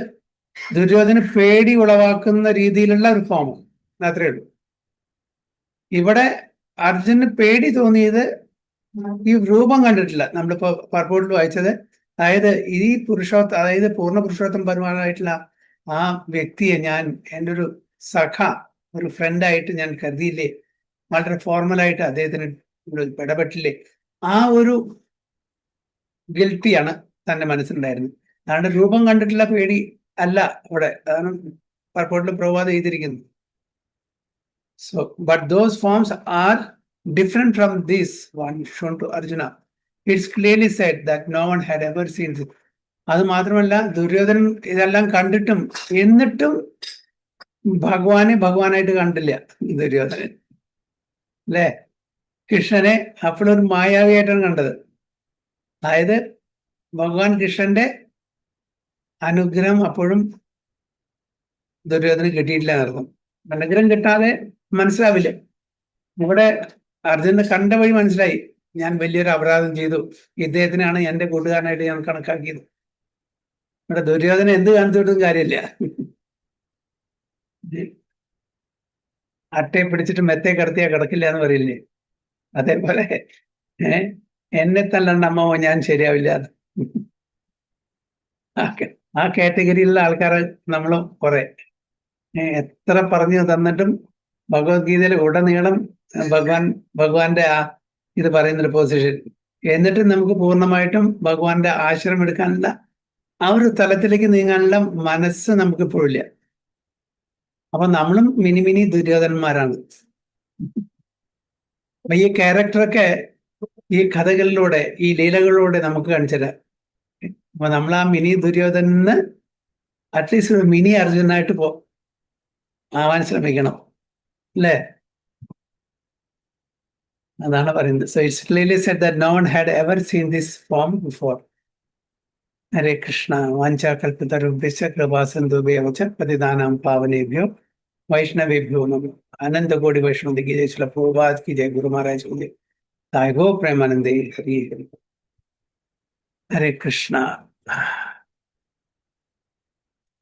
ദുര്യോധന പേടി ഉളവാക്കുന്ന രീതിയിലുള്ള ഒരു ഫോം, അത്രയേ ഉള്ളൂ. ഇവിടെ അർജുന് പേടി തോന്നിയത് ഈ രൂപം കണ്ടിട്ടില്ല. നമ്മളിപ്പോ പർപ്പോട്ടിൽ വായിച്ചത്, അതായത് ഈ അതായത് പൂർണ്ണ പുരുഷോത്തം പരമായിട്ടുള്ള ആ വ്യക്തിയെ ഞാൻ എൻ്റെ ഒരു സഖ, ഒരു ഫ്രണ്ടായിട്ട് ഞാൻ കരുതിയില്ലേ, വളരെ ഫോർമലായിട്ട് അദ്ദേഹത്തിന് ഇടപെട്ടില്ലേ, ആ ഒരു ഗിൽറ്റിയാണ് തന്റെ മനസ്സിലുണ്ടായിരുന്നത്. അതാണ്ട് രൂപം കണ്ടിട്ടുള്ള പേടി അല്ല ഇവിടെ, അതാണ് പർപ്പോട്ടിൽ പ്രഭാത് ചെയ്തിരിക്കുന്നത്. So, but those forms are different from this one shown to Arjuna. It's clearly said that no one had ever seen it. അത് മാത്രമല്ല, ദുര്യോധനൻ ഇതെല്ലാം കണ്ടിട്ടും എന്നിട്ടും ഭഗവാനായിട്ട് കണ്ടില്ല ദുര്യോധനൻ, അല്ലേ? കൃഷ്ണനെ അപ്പോഴൊരു മായാവിയായിട്ടാണ് കണ്ടത്. അതായത് ഭഗവാൻ കൃഷ്ണന്റെ അനുഗ്രഹം അപ്പോഴും ദുര്യോധനന് കിട്ടിയിട്ടില്ല എന്നർത്ഥം. അനുഗ്രഹം കിട്ടാതെ മനസ്സിലാവില്ല. ഇവിടെ അർജുനന് കണ്ട വഴി മനസ്സിലായി, ഞാൻ വലിയൊരു അപരാധം ചെയ്തു, ഇദ്ദേഹത്തിനാണ് എന്റെ കൂട്ടുകാരനായിട്ട് ഞാൻ കണക്കാക്കിയത്. ഇവിടെ ദുര്യോധന എന്ത് കാണിച്ചിട്ടും കാര്യമില്ല. അട്ടയെ പിടിച്ചിട്ട് മെത്തേ കിടത്തിയാ കിടക്കില്ല എന്ന് പറയില്ലേ, അതേപോലെ എന്നെ തല്ലണ്ട അമ്മോ ഞാൻ ശരിയാവില്ല. ആ കാറ്റഗറിയിലുള്ള ആൾക്കാർ നമ്മളും കുറെ എത്ര പറഞ്ഞു തന്നിട്ടും ഭഗവത്ഗീതയിൽ ഉടനീളം ഭഗവാന്റെ ആ ഇത് പറയുന്നൊരു പൊസിഷൻ, എന്നിട്ട് നമുക്ക് പൂർണ്ണമായിട്ടും ഭഗവാന്റെ ആശ്രയം എടുക്കാനുള്ള ആ ഒരു തലത്തിലേക്ക് നീങ്ങാനുള്ള മനസ്സ് നമുക്ക് ഇപ്പോഴില്ല. അപ്പൊ നമ്മളും മിനി ദുര്യോധനന്മാരാണ്. അപ്പൊ ഈ ക്യാരക്ടറൊക്കെ ഈ കഥകളിലൂടെ, ഈ ലീലകളിലൂടെ നമുക്ക് കാണിച്ചുതരാം. അപ്പൊ നമ്മൾ ആ മിനി ദുര്യോധനന് അറ്റ്ലീസ്റ്റ് ഒരു മിനി അർജുനായിട്ട് ആവാൻ ശ്രമിക്കണം, അല്ലേ? അതാണ് പറയുന്നത്. So it's clearly said that no one had ever seen this form before. Hare Krishna. വാഞ്ചാകൽപിതരുഭ്യശ്ച കൃപാസിന്ധുഭ്യോ ച പതിതാനാം പാവനേഭ്യോ വൈഷ്ണവേഭ്യോ നമോ. അനന്ത കോടി വൈഷ്ണവ की जय, श्रील प्रभुपाद की जय, गुरु महाराज की जय, साई गो प्रेमानंदे हरि हरि. हरे कृष्णा.